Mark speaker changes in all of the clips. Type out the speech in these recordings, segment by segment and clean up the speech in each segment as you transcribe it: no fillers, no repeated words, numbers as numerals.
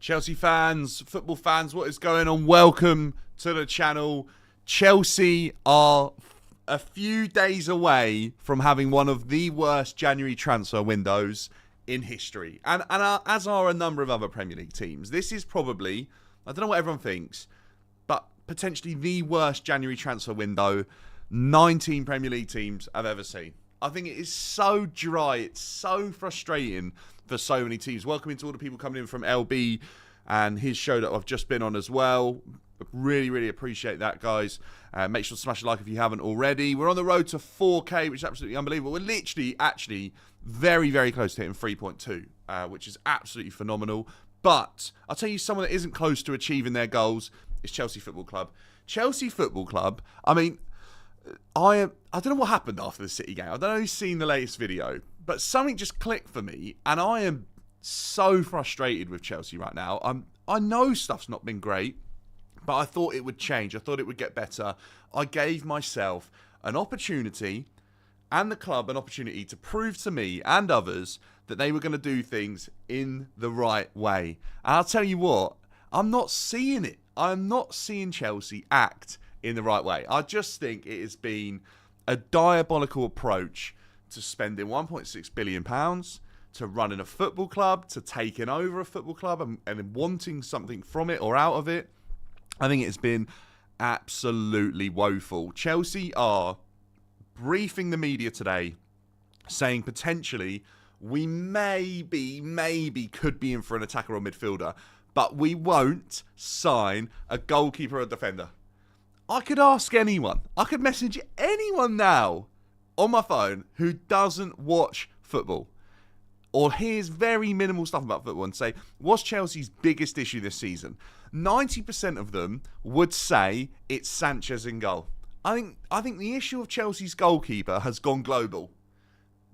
Speaker 1: Chelsea fans, football fans, what is going on? Welcome to the channel. Chelsea are a few days away from having one of the worst January transfer windows in history. And as are a number of other Premier League teams. This is probably, I don't know what everyone thinks, but potentially the worst January transfer window 19 Premier League teams have ever seen. I think it is so dry. It's so frustrating for so many teams. Welcome to all the people coming in from LB and his show that I've just been on as well. Really, really appreciate that, guys. Make sure to smash a like if you haven't already. We're on the road to 4K, which is absolutely unbelievable. We're literally, actually, very, very close to hitting 3.2, which is absolutely phenomenal. But I'll tell you someone that isn't close to achieving their goals is Chelsea Football Club. Chelsea Football Club, I mean, I don't know what happened after the City game. I don't know who's seen the latest video, but something just clicked for me, and I am so frustrated with Chelsea right now. I know stuff's not been great, but I thought it would change. I thought it would get better. I gave myself an opportunity and the club an opportunity to prove to me and others that they were going to do things in the right way. And I'll tell you what, I'm not seeing it. I'm not seeing Chelsea act in the right way. I just think it has been a diabolical approach to spending £1.6 billion, to running a football club, to taking over a football club and wanting something from it or out of it. I think it's been absolutely woeful. Chelsea are briefing the media today saying potentially we maybe could be in for an attacker or midfielder, but we won't sign a goalkeeper or defender. I could ask anyone. I could message anyone now on my phone who doesn't watch football or hears very minimal stuff about football and say, what's Chelsea's biggest issue this season? 90% of them would say it's Sanchez in goal. I think the issue of Chelsea's goalkeeper has gone global.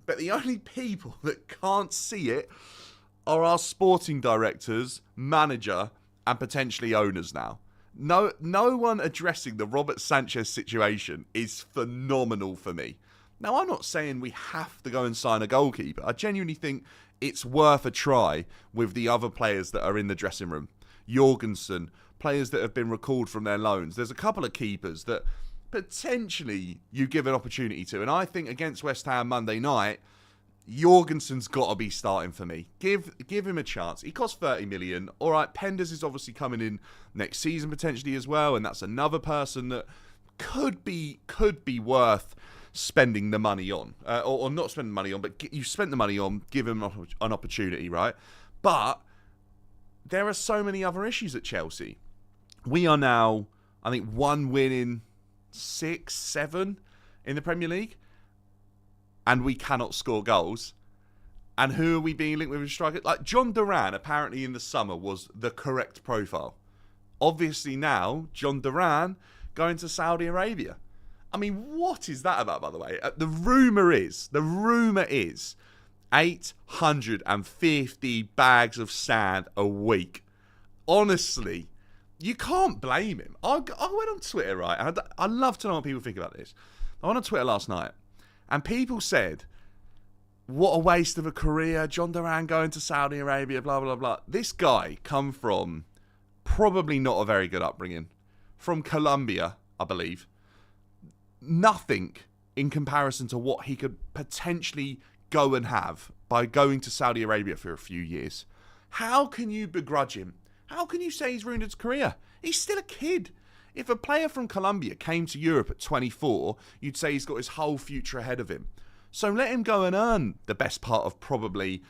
Speaker 1: But the only people that can't see it are our sporting directors, manager, and potentially owners now. No one addressing the Robert Sanchez situation is phenomenal for me. Now, I'm not saying we have to go and sign a goalkeeper. I genuinely think it's worth a try with the other players that are in the dressing room. Jorgensen, players that have been recalled from their loans. There's a couple of keepers that potentially you give an opportunity to. And I think against West Ham Monday night, Jorgensen's got to be starting for me. Give him a chance. He costs 30 million. All right, Penders is obviously coming in next season potentially as well, and that's another person that could be worth spending the money on, or not spending money on, but you spent the money on. Give him an opportunity, right? But there are so many other issues at Chelsea. We are now, I think, 1 win in 6, 7 in the Premier League. And we cannot score goals. And who are we being linked with as striker? Like John Duran, apparently in the summer, was the correct profile. Obviously now, John Duran going to Saudi Arabia. I mean, what is that about, by the way? The rumour is 850 bags of sand a week. Honestly, you can't blame him. I went on Twitter, right? I love to know what people think about this. I went on Twitter last night. And people said, what a waste of a career, John Duran going to Saudi Arabia, blah, blah, blah. This guy come from probably not a very good upbringing. From Colombia, I believe. Nothing in comparison to what he could potentially go and have by going to Saudi Arabia for a few years. How can you begrudge him? How can you say he's ruined his career? He's still a kid. If a player from Colombia came to Europe at 24, you'd say he's got his whole future ahead of him. So let him go and earn the best part of probably,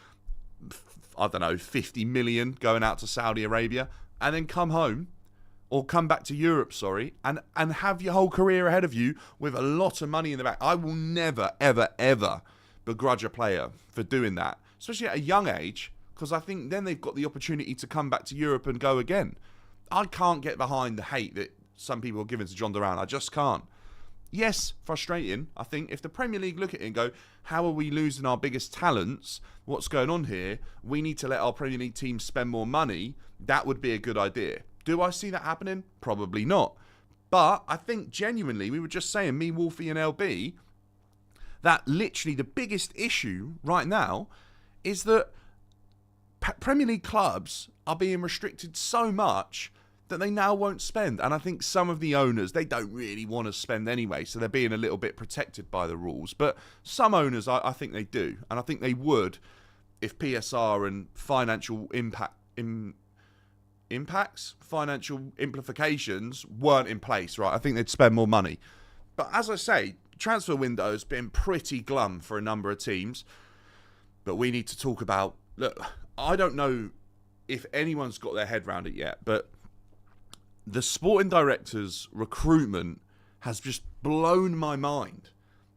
Speaker 1: 50 million going out to Saudi Arabia and then come home or come back to Europe, and have your whole career ahead of you with a lot of money in the bank. I will never, ever, ever begrudge a player for doing that, especially at a young age, because I think then they've got the opportunity to come back to Europe and go again. I can't get behind the hate that some people are giving to John Duran. I just can't. Yes, frustrating. I think if the Premier League look at it and go, how are we losing our biggest talents? What's going on here? We need to let our Premier League team spend more money. That would be a good idea. Do I see that happening? Probably not. But I think genuinely, we were just saying, me, Wolfie and LB, that literally the biggest issue right now is that Premier League clubs are being restricted so much that they now won't spend. And I think some of the owners, they don't really want to spend anyway, so they're being a little bit protected by the rules. But some owners, I think they do. And I think they would if PSR and financial impacts, financial implications weren't in place, right? I think they'd spend more money. But as I say, transfer window's been pretty glum for a number of teams. But we need to talk about, look, I don't know if anyone's got their head around it yet, but the sporting director's recruitment has just blown my mind.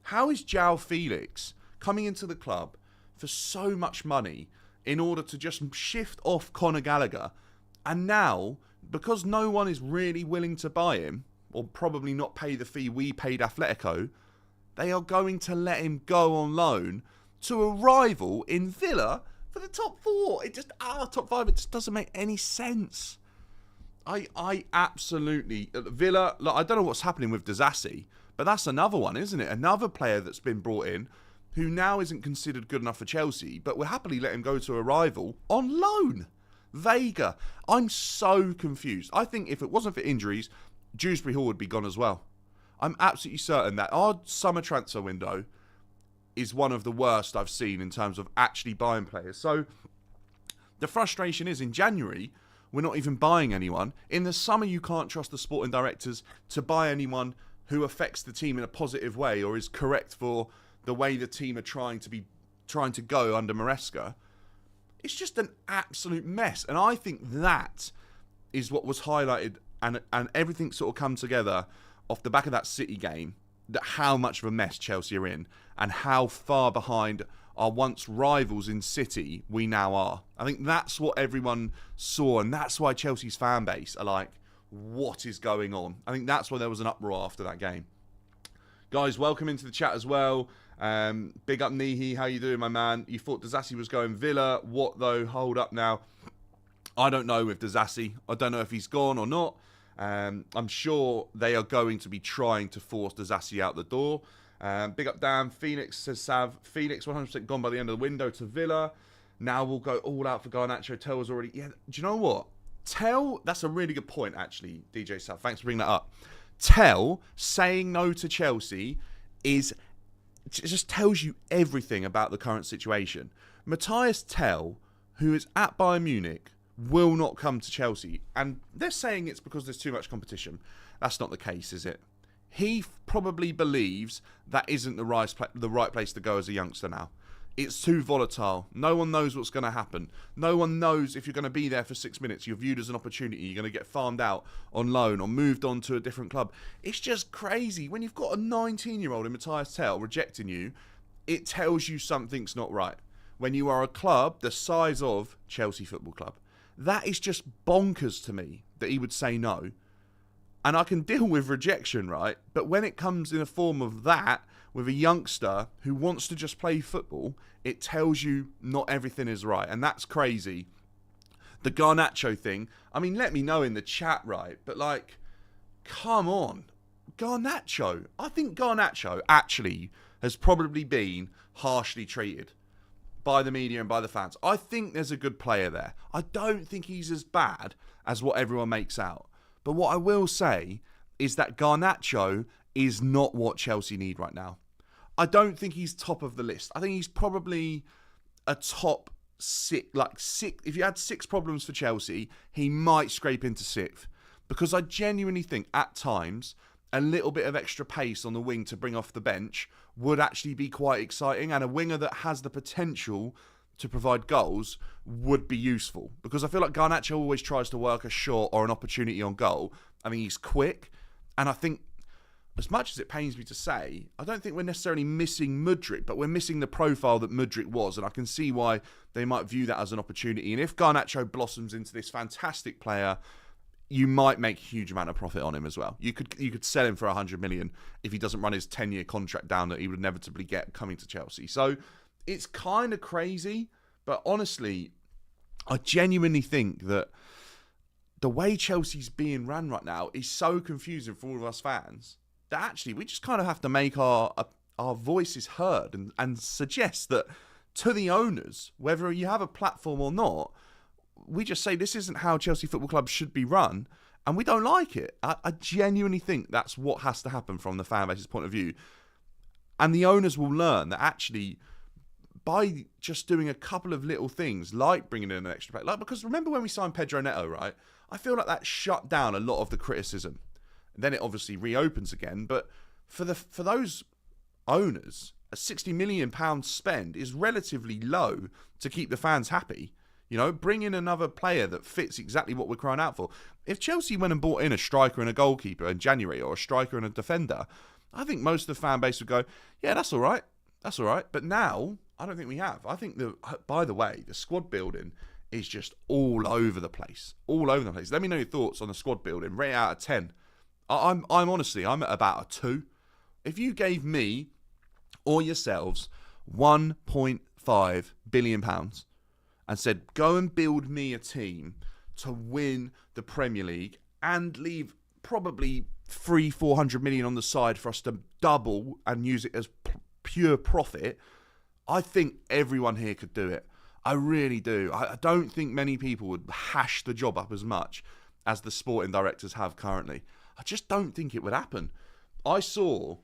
Speaker 1: How is João Felix coming into the club for so much money in order to just shift off Conor Gallagher? And now, because no one is really willing to buy him, or probably not pay the fee we paid Atletico, they are going to let him go on loan to a rival in Villa for the top 4. It just, top 5, it just doesn't make any sense. I absolutely, Villa, look, I don't know what's happening with Disasi, but that's another one, isn't it? Another player that's been brought in who now isn't considered good enough for Chelsea, but we'll happily let him go to a rival on loan. Vega. I'm so confused. I think if it wasn't for injuries, Dewsbury Hall would be gone as well. I'm absolutely certain that our summer transfer window is one of the worst I've seen in terms of actually buying players. So the frustration is in January, we're not even buying anyone. In the summer, you can't trust the sporting directors to buy anyone who affects the team in a positive way or is correct for the way the team are trying to go under Maresca. It's just an absolute mess. And I think that is what was highlighted and everything sort of come together off the back of that City game, that how much of a mess Chelsea are in and how far behind our once rivals in City we now are. I think that's what everyone saw, and that's why Chelsea's fan base are like, what is going on? I think that's why there was an uproar after that game. Guys, welcome into the chat as well. Big up Nihi, how you doing, my man? You thought Disasi was going Villa. What though? Hold up now. I don't know with Disasi. I don't know if he's gone or not. I'm sure they are going to be trying to force Disasi out the door. Big up Dan. Phoenix says Sav. Phoenix 100% gone by the end of the window to Villa. Now we'll go all out for Garnacho. Tell was already... Yeah, do you know what? Tell... That's a really good point, actually, DJ Sav. Thanks for bringing that up. Tell saying no to Chelsea is... It just tells you everything about the current situation. Matthias Tell, who is at Bayern Munich, will not come to Chelsea. And they're saying it's because there's too much competition. That's not the case, is it? He probably believes that isn't the right place to go as a youngster now. It's too volatile. No one knows what's going to happen. No one knows if you're going to be there for 6 minutes. You're viewed as an opportunity. You're going to get farmed out on loan or moved on to a different club. It's just crazy. When you've got a 19-year-old in Matthias Tell rejecting you, it tells you something's not right. When you are a club the size of Chelsea Football Club, that is just bonkers to me that he would say no. And I can deal with rejection, right? But when it comes in a form of that, with a youngster who wants to just play football, it tells you not everything is right. And that's crazy. The Garnacho thing, I mean, let me know in the chat, right? But like, come on. Garnacho. I think Garnacho actually has probably been harshly treated by the media and by the fans. I think there's a good player there. I don't think he's as bad as what everyone makes out. But what I will say is that Garnacho is not what Chelsea need right now. I don't think he's top of the list. I think he's probably a top six. If you had 6 problems for Chelsea, he might scrape into 6th. Because I genuinely think at times a little bit of extra pace on the wing to bring off the bench would actually be quite exciting. And a winger that has the potential to provide goals would be useful. Because I feel like Garnacho always tries to work a shot or an opportunity on goal. I mean, he's quick. And I think, as much as it pains me to say, I don't think we're necessarily missing Mudryk, but we're missing the profile that Mudryk was. And I can see why they might view that as an opportunity. And if Garnacho blossoms into this fantastic player, you might make a huge amount of profit on him as well. You could sell him for 100 million if he doesn't run his 10-year contract down that he would inevitably get coming to Chelsea. So it's kind of crazy, but honestly, I genuinely think that the way Chelsea's being run right now is so confusing for all of us fans that actually we just kind of have to make our voices heard and suggest that to the owners, whether you have a platform or not. We just say this isn't how Chelsea Football Club should be run, and we don't like it. I genuinely think that's what has to happen from the fan base's point of view. And the owners will learn that actually, by just doing a couple of little things, like bringing in an extra player, like, because remember when we signed Pedro Neto, right? I feel like that shut down a lot of the criticism. Then it obviously reopens again, but for those owners, a £60 million spend is relatively low to keep the fans happy. You know, bring in another player that fits exactly what we're crying out for. If Chelsea went and bought in a striker and a goalkeeper in January, or a striker and a defender, I think most of the fan base would go, yeah, that's all right. That's all right. But now, I don't think we have. I think, by the way, the squad building is just all over the place. All over the place. Let me know your thoughts on the squad building. Rate out of 10. I'm honestly, I'm at about a 2. If you gave me or yourselves £1.5 billion and said, go and build me a team to win the Premier League and leave probably 300-400 million on the side for us to double and use it as pure profit, I think everyone here could do it. I really do. I don't think many people would hash the job up as much as the sporting directors have currently. I just don't think it would happen. I saw, do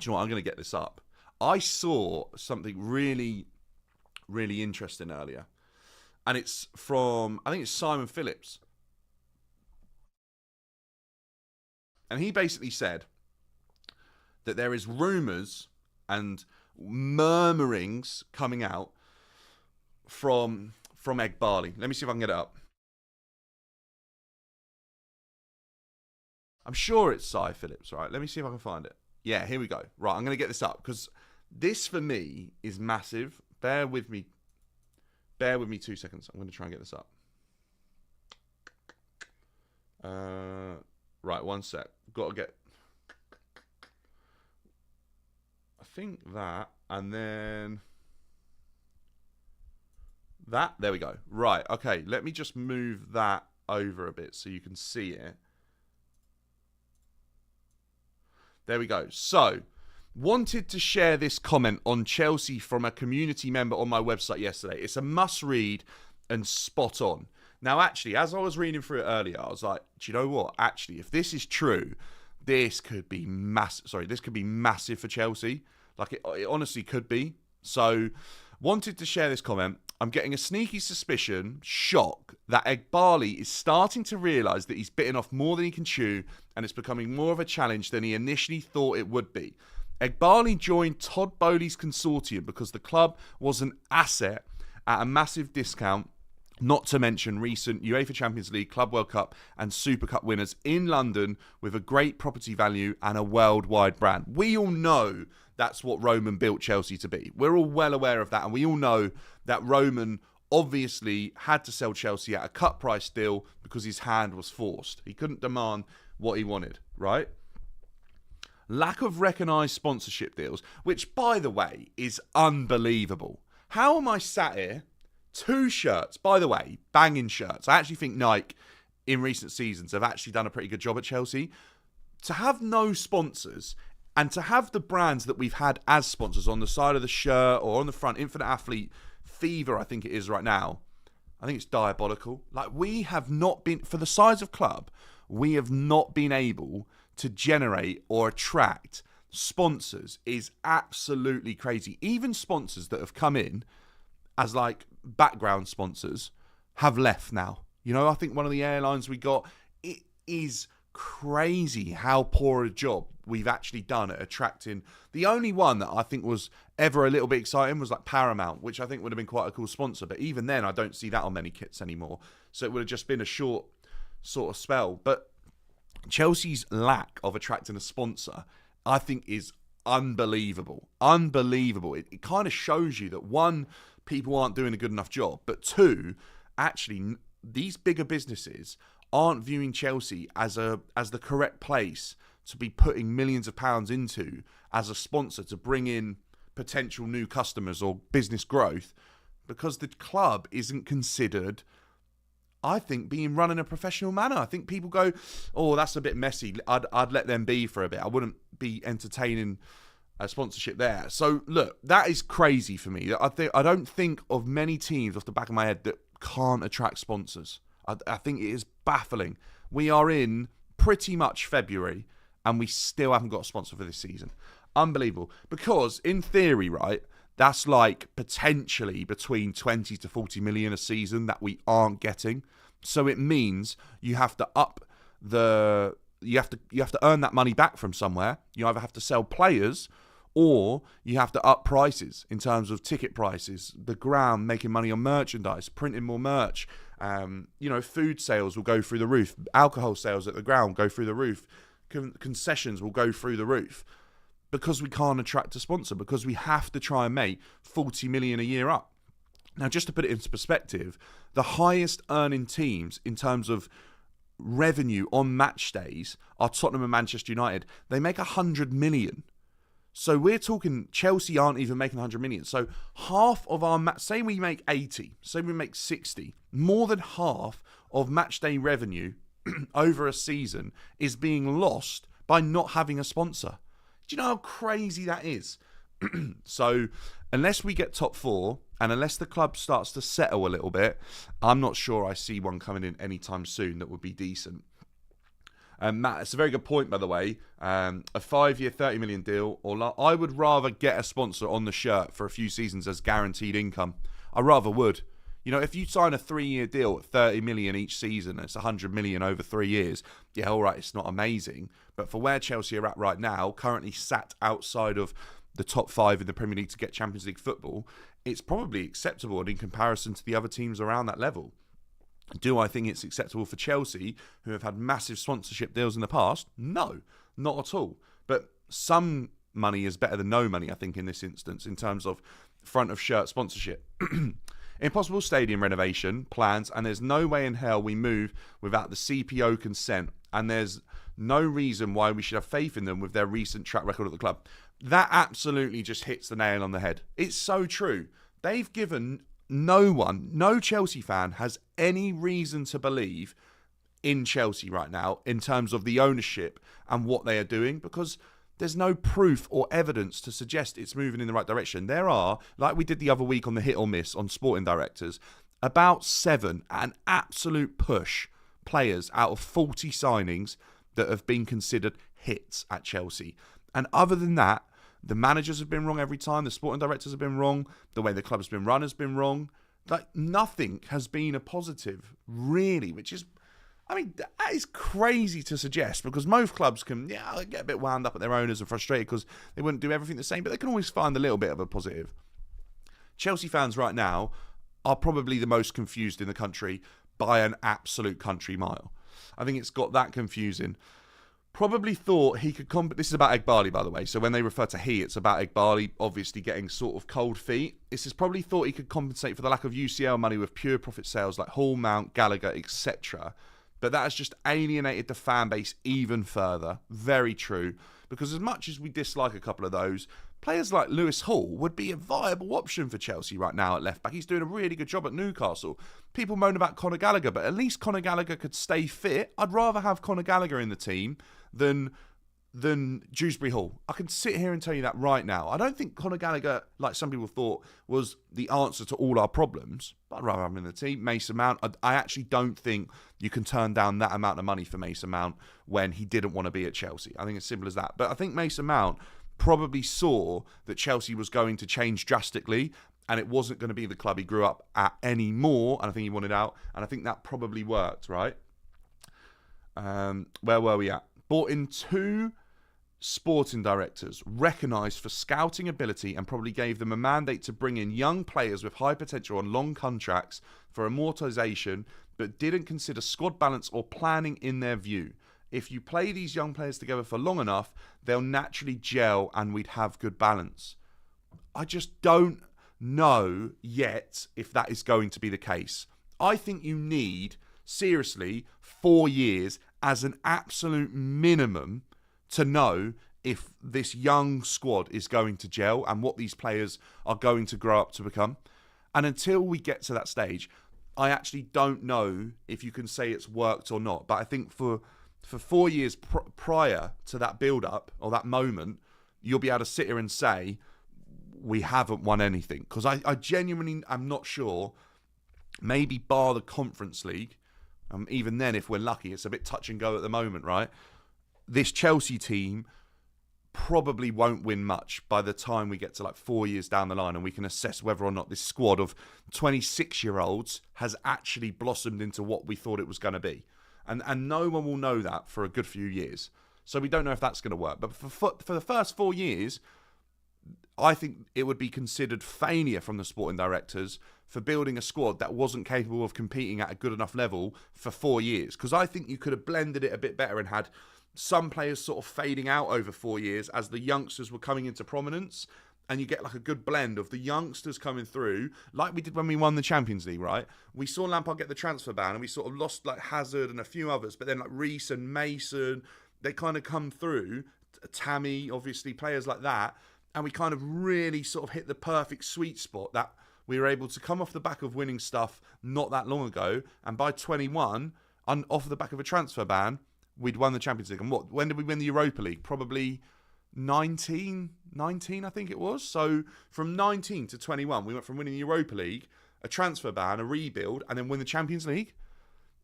Speaker 1: you know what, I'm going to get this up. I saw something really, really interesting earlier. And it's from, I think it's Simon Phillips. And he basically said that there is rumours and murmurings coming out from Egg Barley. Let me see if I can get it up. I'm sure it's Si Phillips, right? Let me see if I can find it. Yeah, here we go. Right, I'm going to get this up because this for me is massive. Bear with me 2 seconds. I'm going to try and get this up. Right, one sec. Got to get... I think that, and then... That, there we go. Right, okay, let me just move that over a bit so you can see it. There we go. So, wanted to share this comment on Chelsea from a community member on my website yesterday. It's a must-read and spot on. Now, actually, as I was reading through it earlier, I was like, do you know what? Actually, if this is true, this could be this could be massive for Chelsea. Like, it honestly could be. So, wanted to share this comment. I'm getting a sneaky suspicion, shock, that Egg Barley is starting to realise that he's bitten off more than he can chew, and it's becoming more of a challenge than he initially thought it would be. Egg Barley joined Todd Bowley's consortium because the club was an asset at a massive discount, not to mention recent UEFA Champions League, Club World Cup and Super Cup winners in London with a great property value and a worldwide brand. We all know that's what Roman built Chelsea to be. We're all well aware of that, and we all know that Roman obviously had to sell Chelsea at a cut price deal because his hand was forced. He couldn't demand what he wanted, right? Lack of recognised sponsorship deals, which, by the way, is unbelievable. How am I sat here? 2 shirts, by the way, banging shirts. I actually think Nike, in recent seasons, have actually done a pretty good job at Chelsea. To have no sponsors and to have the brands that we've had as sponsors on the side of the shirt or on the front, Infinite Athlete, Fever, I think it is right now, I think it's diabolical. Like, we have not been, for the size of club, we have not been able to generate or attract sponsors. Is absolutely crazy. Even sponsors that have come in as like background sponsors have left now. You know, I think one of the airlines we got, it is crazy how poor a job we've actually done at attracting. The only one that I think was ever a little bit exciting was like Paramount, which I think would have been quite a cool sponsor. But even then, I don't see that on many kits anymore. So it would have just been a short sort of spell. But Chelsea's lack of attracting a sponsor, I think, is unbelievable. Unbelievable. It kind of shows you that, one, people aren't doing a good enough job, but two, actually, these bigger businesses aren't viewing Chelsea as the correct place to be putting millions of pounds into as a sponsor to bring in potential new customers or business growth, because the club isn't considered, I think, being run in a professional manner. I think people go, oh, that's a bit messy. I'd let them be for a bit. I wouldn't be entertaining sponsorship there. So look, that is crazy for me. I don't think of many teams off the back of my head that can't attract sponsors. I think it is baffling. We are in pretty much February and we still haven't got a sponsor for this season. Unbelievable. Because in theory, right, that's like potentially between 20 to 40 million a season that we aren't getting. So it means you have to you have to earn that money back from somewhere. You either have to sell players or you have to up prices in terms of ticket prices, the ground, making money on merchandise, printing more merch. Food sales will go through the roof. Alcohol sales at the ground go through the roof. Concessions will go through the roof because we can't attract a sponsor, because we have to try and make 40 million a year up. Now, just to put it into perspective, the highest earning teams in terms of revenue on match days are Tottenham and Manchester United. They make 100 million. So we're talking Chelsea aren't even making 100 million. So half of our say we make 80, say we make 60, more than half of match day revenue over a season is being lost by not having a sponsor. Do you know how crazy that is? So unless we get top four and unless the club starts to settle a little bit, I'm not sure I see one coming in anytime soon that would be decent. Matt, it's a very good point, by the way. A 5-year, 30 million deal, or I would rather get a sponsor on the shirt for a few seasons as guaranteed income. I rather would. If you sign a 3-year deal at 30 million each season, it's 100 million over 3 years. Yeah, all right, it's not amazing. But for where Chelsea are at right now, currently sat outside of the top 5 in the Premier League to get Champions League football, it's probably acceptable in comparison to the other teams around that level. Do I think it's acceptable for Chelsea, who have had massive sponsorship deals in the past? No, not at all. But some money is better than no money, I think, in this instance, in terms of front of shirt sponsorship. Impossible stadium renovation plans, and there's no way in hell we move without the CPO consent, and there's no reason why we should have faith in them with their recent track record at the club. That absolutely just hits the nail on the head. It's so true. They've given no Chelsea fan has any reason to believe in Chelsea right now in terms of the ownership and what they are doing, because there's no proof or evidence to suggest it's moving in the right direction. There are, like we did the other week on the hit or miss on sporting directors, about 7 an absolute push players out of 40 signings that have been considered hits at Chelsea. And other than that, the managers have been wrong every time. The sporting directors have been wrong. The way the club has been run has been wrong. Like, nothing has been a positive, really, which is, that is crazy to suggest, because most clubs can, get a bit wound up at their owners and frustrated because they wouldn't do everything the same, but they can always find a little bit of a positive. Chelsea fans right now are probably the most confused in the country by an absolute country mile. I think it's got that confusing. Probably thought he could this is about Eghbali, by the way, so when they refer to he, it's about Eghbali obviously getting sort of cold feet. This is probably thought he could compensate for the lack of UCL money with pure profit sales like Hall, Mount, Gallagher, etc. But that has just alienated the fan base even further. Very true. Because as much as we dislike a couple of those, players like Lewis Hall would be a viable option for Chelsea right now at left back. He's doing a really good job at Newcastle. People moan about Conor Gallagher, but at least Conor Gallagher could stay fit. I'd rather have Conor Gallagher in the team than Dewsbury Hall. I can sit here and tell you that right now. I don't think Conor Gallagher, like some people thought, was the answer to all our problems, but I'd rather have him in the team. Mason Mount, I actually don't think you can turn down that amount of money for Mason Mount when he didn't want to be at Chelsea. I think it's simple as that. But I think Mason Mount probably saw that Chelsea was going to change drastically and it wasn't going to be the club he grew up at anymore, and I think he wanted out, and I think that probably worked, right? Where were we at? Brought in 2 sporting directors recognised for scouting ability and probably gave them a mandate to bring in young players with high potential on long contracts for amortisation, but didn't consider squad balance or planning in their view. If you play these young players together for long enough, they'll naturally gel and we'd have good balance. I just don't know yet if that is going to be the case. I think you need, seriously, 4 years as an absolute minimum to know if this young squad is going to gel and what these players are going to grow up to become. And until we get to that stage, I actually don't know if you can say it's worked or not. But I think for 4 years prior to that build-up or that moment, you'll be able to sit here and say, we haven't won anything. Because I genuinely am not sure, maybe bar the Conference League, even then, if we're lucky, it's a bit touch and go at the moment, right? This Chelsea team probably won't win much by the time we get to like 4 years down the line and we can assess whether or not this squad of 26-year-olds has actually blossomed into what we thought it was going to be. And no one will know that for a good few years. So we don't know if that's going to work. But for the first 4 years, I think it would be considered failure from the sporting directors for building a squad that wasn't capable of competing at a good enough level for 4 years. Because I think you could have blended it a bit better and had some players sort of fading out over 4 years as the youngsters were coming into prominence, and you get like a good blend of the youngsters coming through, like we did when we won the Champions League, right? We saw Lampard get the transfer ban and we sort of lost like Hazard and a few others, but then like Reece and Mason, they kind of come through, Tammy, obviously, players like that, and we kind of really sort of hit the perfect sweet spot that we were able to come off the back of winning stuff not that long ago, and by 21, off the back of a transfer ban, we'd won the Champions League. And when did we win the Europa League? Probably 19, I think it was. So from 19 to 21, we went from winning the Europa League, a transfer ban, a rebuild, and then win the Champions League.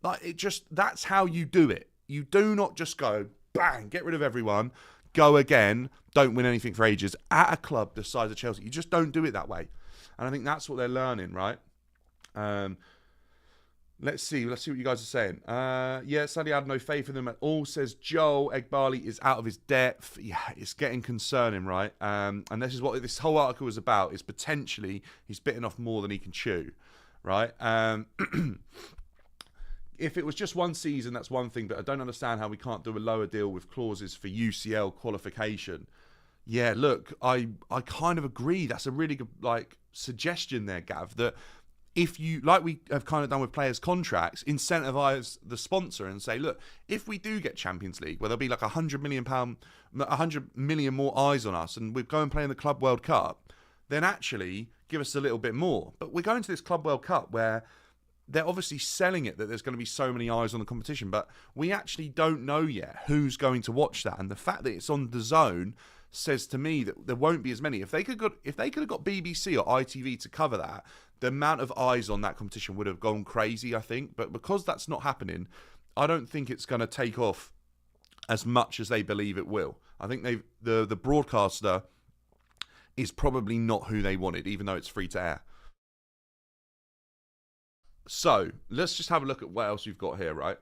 Speaker 1: Like, that's how you do it. You do not just go, bang, get rid of everyone, go again, don't win anything for ages at a club the size of Chelsea. You just don't do it that way. And I think that's what they're learning, right? Let's see what you guys are saying. Yeah, sadly, I had no faith in them at all, says Joel. Egbali is out of his depth. Yeah, it's getting concerning, right? And this is what this whole article is about, is potentially he's bitten off more than he can chew, right? If it was just one season, that's one thing, but I don't understand how we can't do a lower deal with clauses for UCL qualification. Yeah, look, I kind of agree. That's a really good suggestion there, Gav, that if you, like we have kind of done with players' contracts, incentivize the sponsor and say, look, if we do get Champions League, where there'll be like £100 million more eyes on us, and we go and play in the Club World Cup, then actually give us a little bit more. But we're going to this Club World Cup where they're obviously selling it that there's going to be so many eyes on the competition, but we actually don't know yet who's going to watch that. And the fact that it's on DAZN says to me that there won't be as many. If they could have got BBC or ITV to cover that, the amount of eyes on that competition would have gone crazy, I think. But because that's not happening, I don't think it's going to take off as much as they believe it will. I think the broadcaster is probably not who they wanted, even though it's free to air. So let's just have a look at what else we've got here, right?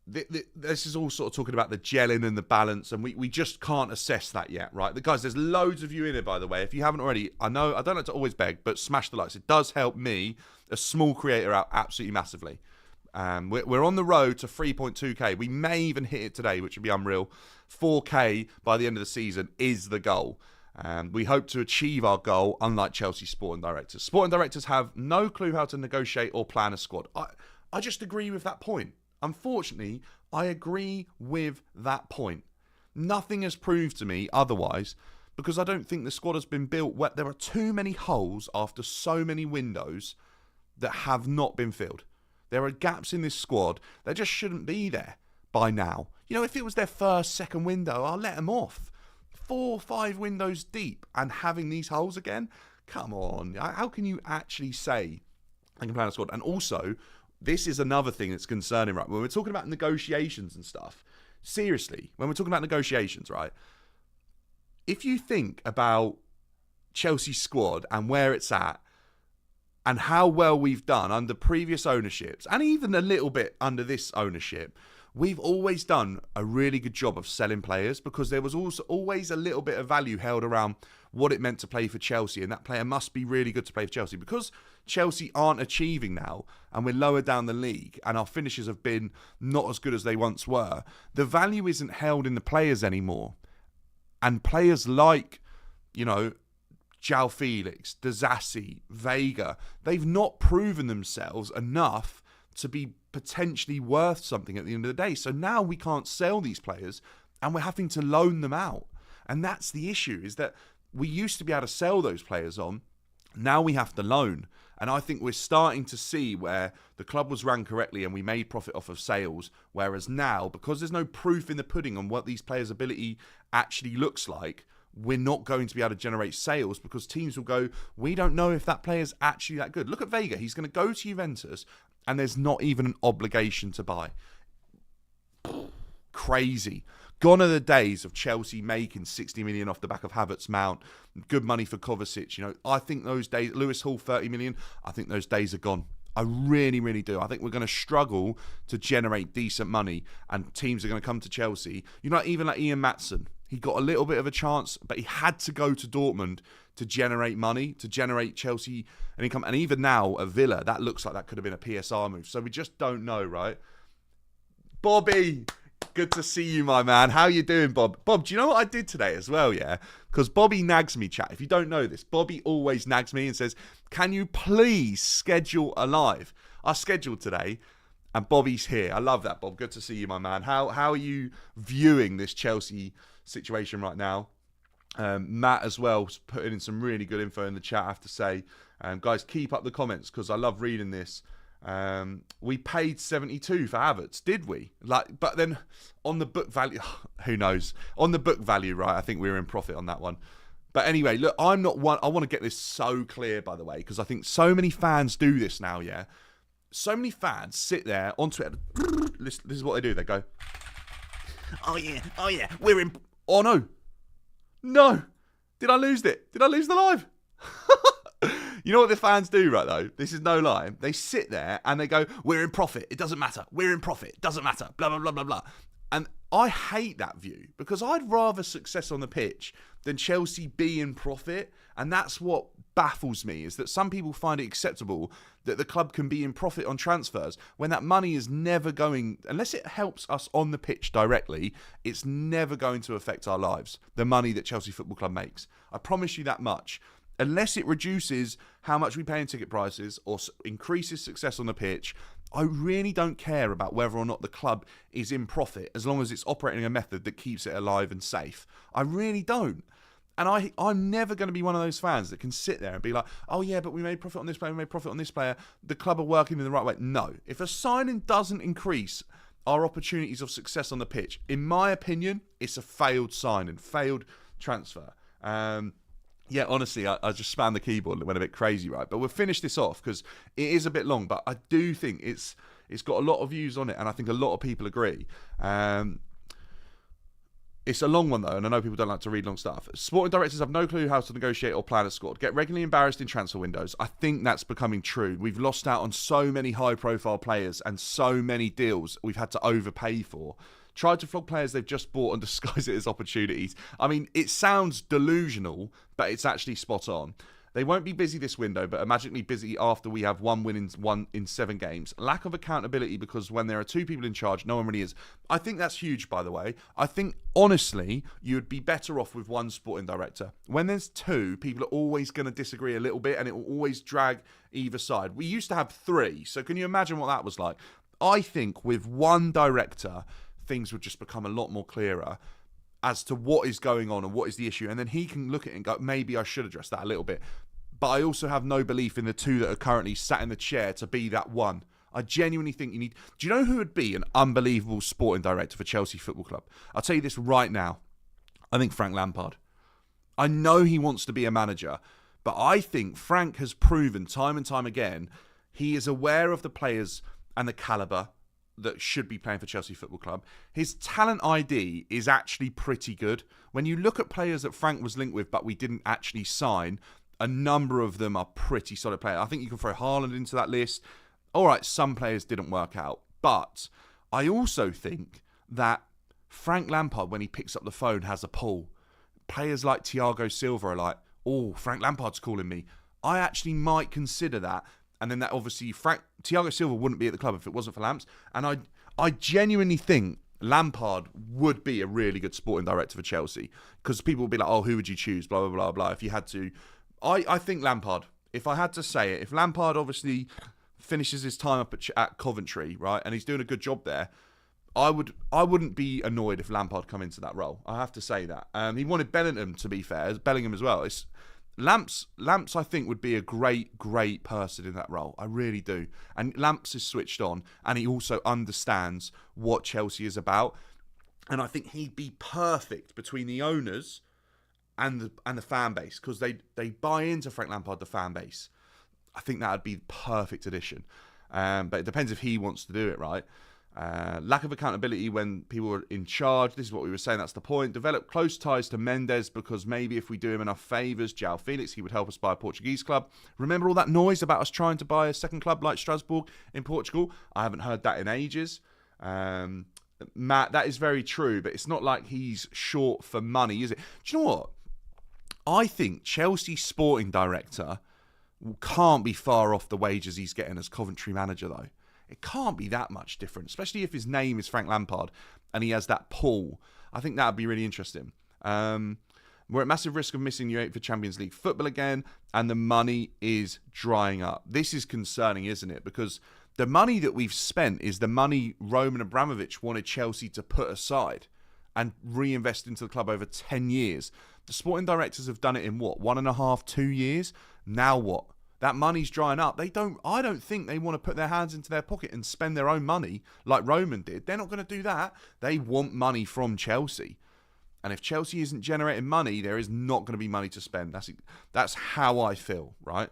Speaker 1: This is all sort of talking about the gelling and the balance, and we just can't assess that yet, right? Guys, there's loads of you in here, by the way. If you haven't already, I know I don't like to always beg, but smash the likes. It does help me, a small creator, out absolutely massively. We're on the road to 3.2k. We may even hit it today, which would be unreal. 4k by the end of the season is the goal. We hope to achieve our goal, unlike Chelsea sporting directors. Sporting directors have no clue how to negotiate or plan a squad. I just agree with that point. Unfortunately, I agree with that point. Nothing has proved to me otherwise, because I don't think the squad has been built. There are too many holes after so many windows that have not been filled. There are gaps in this squad that just shouldn't be there by now. You know, if it was their first, second window, I'll let them off. 4 or 5 windows deep and having these holes again? Come on. How can you actually say I can plan a squad? And also, this is another thing that's concerning, right? When we're talking about negotiations and stuff, seriously, when we're talking about negotiations, right? If you think about Chelsea's squad and where it's at and how well we've done under previous ownerships, and even a little bit under this ownership, we've always done a really good job of selling players, because there was also always a little bit of value held around what it meant to play for Chelsea, and that player must be really good to play for Chelsea. Because Chelsea aren't achieving now, and we're lower down the league, and our finishes have been not as good as they once were, the value isn't held in the players anymore. And players like, João Felix, Disasi, Vega, they've not proven themselves enough to be potentially worth something at the end of the day. So now we can't sell these players, and we're having to loan them out. And that's the issue, is that we used to be able to sell those players on Now we have to loan. And I think we're starting to see where the club was ran correctly and we made profit off of sales. Whereas now, because there's no proof in the pudding on what these players' ability actually looks like, we're not going to be able to generate sales because teams will go, we don't know if that player's actually that good. Look at Vega. He's going to go to Juventus and there's not even an obligation to buy. Crazy. Gone are the days of Chelsea making 60 million off the back of Havertz, Mount, good money for Kovacic. You know, I think those days, Lewis Hall 30 million, I think those days are gone. I really, really do. I think we're going to struggle to generate decent money and teams are going to come to Chelsea. You know, even like Ian Maatson, he got a little bit of a chance, but he had to go to Dortmund to generate money, to generate Chelsea an income. And even now at Villa, that looks like that could have been a PSR move. So we just don't know, right? Bobby! Good to see you, my man. How you doing, Bob? Bob, do you know what I did today as well, yeah? Because Bobby nags me, chat. If you don't know this, Bobby always nags me and says, can you please schedule a live? I scheduled today, and Bobby's here. I love that, Bob. Good to see you, my man. How are you viewing this Chelsea situation right now? Matt as well putting in some really good info in the chat, I have to say. Guys, keep up the comments because I love reading this. We paid 72 for Havertz, did we? But then on the book value, who knows? On the book value, right? I think we were in profit on that one. But anyway, look, I'm not one. I want to get this so clear, by the way, because I think so many fans do this now. Yeah, so many fans sit there on Twitter. This is what they do. They go, "Oh yeah, we're in." Oh no. Did I lose it? Did I lose the live? You know what the fans do, right, though? This is no lie. They sit there and they go, we're in profit. It doesn't matter. We're in profit. It doesn't matter. Blah, blah, blah, blah, blah. And I hate that view because I'd rather success on the pitch than Chelsea be in profit. And that's what baffles me, is that some people find it acceptable that the club can be in profit on transfers when that money is never going, unless it helps us on the pitch directly, it's never going to affect our lives, the money that Chelsea Football Club makes. I promise you that much. Unless it reduces how much we pay in ticket prices or increases success on the pitch, I really don't care about whether or not the club is in profit as long as it's operating a method that keeps it alive and safe. I really don't. And I'm never going to be one of those fans that can sit there and be like, oh yeah, but we made profit on this player, we made profit on this player, the club are working in the right way. No. If a signing doesn't increase our opportunities of success on the pitch, in my opinion, it's a failed signing, failed transfer. Yeah, honestly, I just spammed the keyboard and it went a bit crazy, right? But we'll finish this off because it is a bit long, but I do think it's got a lot of views on it, and I think a lot of people agree. It's a long one, though, and I know people don't like to read long stuff. Sporting directors have no clue how to negotiate or plan a squad. Get regularly embarrassed in transfer windows. I think that's becoming true. We've lost out on so many high-profile players and so many deals we've had to overpay for. Tried to flog players they've just bought and disguise it as opportunities. I mean, it sounds delusional, but it's actually spot on. They won't be busy this window, but imagine busy after we have one win in 7 games. Lack of accountability because when there are 2 people in charge, no one really is. I think that's huge, by the way. I think, honestly, you'd be better off with 1 sporting director. When there's 2, people are always going to disagree a little bit, and it will always drag either side. We used to have 3, so can you imagine what that was like? I think with 1 director, things would just become a lot more clearer as to what is going on and what is the issue. And then he can look at it and go, maybe I should address that a little bit. But I also have no belief in the 2 that are currently sat in the chair to be that 1. I genuinely think you need... Do you know who would be an unbelievable sporting director for Chelsea Football Club? I'll tell you this right now. I think Frank Lampard. I know he wants to be a manager, but I think Frank has proven time and time again he is aware of the players and the calibre that should be playing for Chelsea Football Club. His talent ID is actually pretty good. When you look at players that Frank was linked with but we didn't actually sign, a number of them are pretty solid players. I think you can throw Haaland into that list. All right, some players didn't work out. But I also think that Frank Lampard, when he picks up the phone, has a pull. Players like Thiago Silva are like, oh, Frank Lampard's calling me. I actually might consider that. And then that obviously, Thiago Silva wouldn't be at the club if it wasn't for Lamps. And I genuinely think Lampard would be a really good sporting director for Chelsea. Because people would be like, oh, who would you choose? Blah, blah, blah, blah. If you had to. I think Lampard. If I had to say it, if Lampard obviously finishes his time up at Coventry, right, and he's doing a good job there, I wouldn't be annoyed if Lampard come into that role. I have to say that. He wanted Bellingham, to be fair, Bellingham as well. Lamps, I think, would be a great person in that role. I really do. And Lamps is switched on, and he also understands what Chelsea is about. And I think he'd be perfect between the owners and the fan base, because they buy into Frank Lampard, the fan base. I think that would be the perfect addition. But it depends if he wants to do it, right? Lack of accountability when people are in charge. This is what we were saying. That's the point. Develop close ties to Mendes, because maybe if we do him enough favours, João Felix, he would help us buy a Portuguese club. Remember all that noise about us trying to buy a second club like Strasbourg in Portugal? I haven't heard that in ages. Matt, that is very true, but it's not like he's short for money, is it? Do you know what? I think Chelsea's sporting director can't be far off the wages he's getting as Coventry manager, though. It can't be that much different, especially if his name is Frank Lampard and he has that pull. I think that would be really interesting. We're at massive risk of missing UEFA Champions League football again, and the money is drying up. This is concerning, isn't it? Because the money that we've spent is the money Roman Abramovich wanted Chelsea to put aside and reinvest into the club over 10 years. The sporting directors have done it in what, 1.5, 2 years? Now what? That money's drying up. I don't think they want to put their hands into their pocket and spend their own money like Roman did. They're not going to do that. They want money from Chelsea. And if Chelsea isn't generating money, there is not going to be money to spend. That's how I feel, right?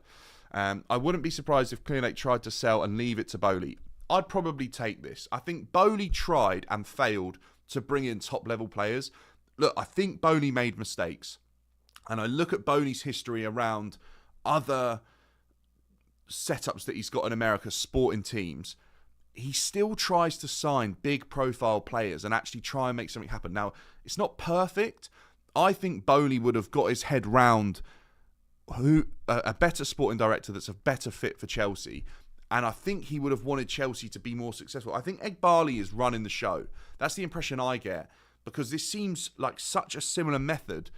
Speaker 1: I wouldn't be surprised if Clearlake tried to sell and leave it to Bowley. I'd probably take this. I think Bowley tried and failed to bring in top-level players. Look, I think Bowley made mistakes. And I look at Bowley's history around other setups that he's got in America, sporting teams. He still tries to sign big profile players and actually try and make something happen. Now, it's not perfect. I think Bowley would have got his head round a better sporting director that's a better fit for Chelsea. And I think he would have wanted Chelsea to be more successful. I think Eghbali is running the show. That's the impression I get, because this seems like such a similar method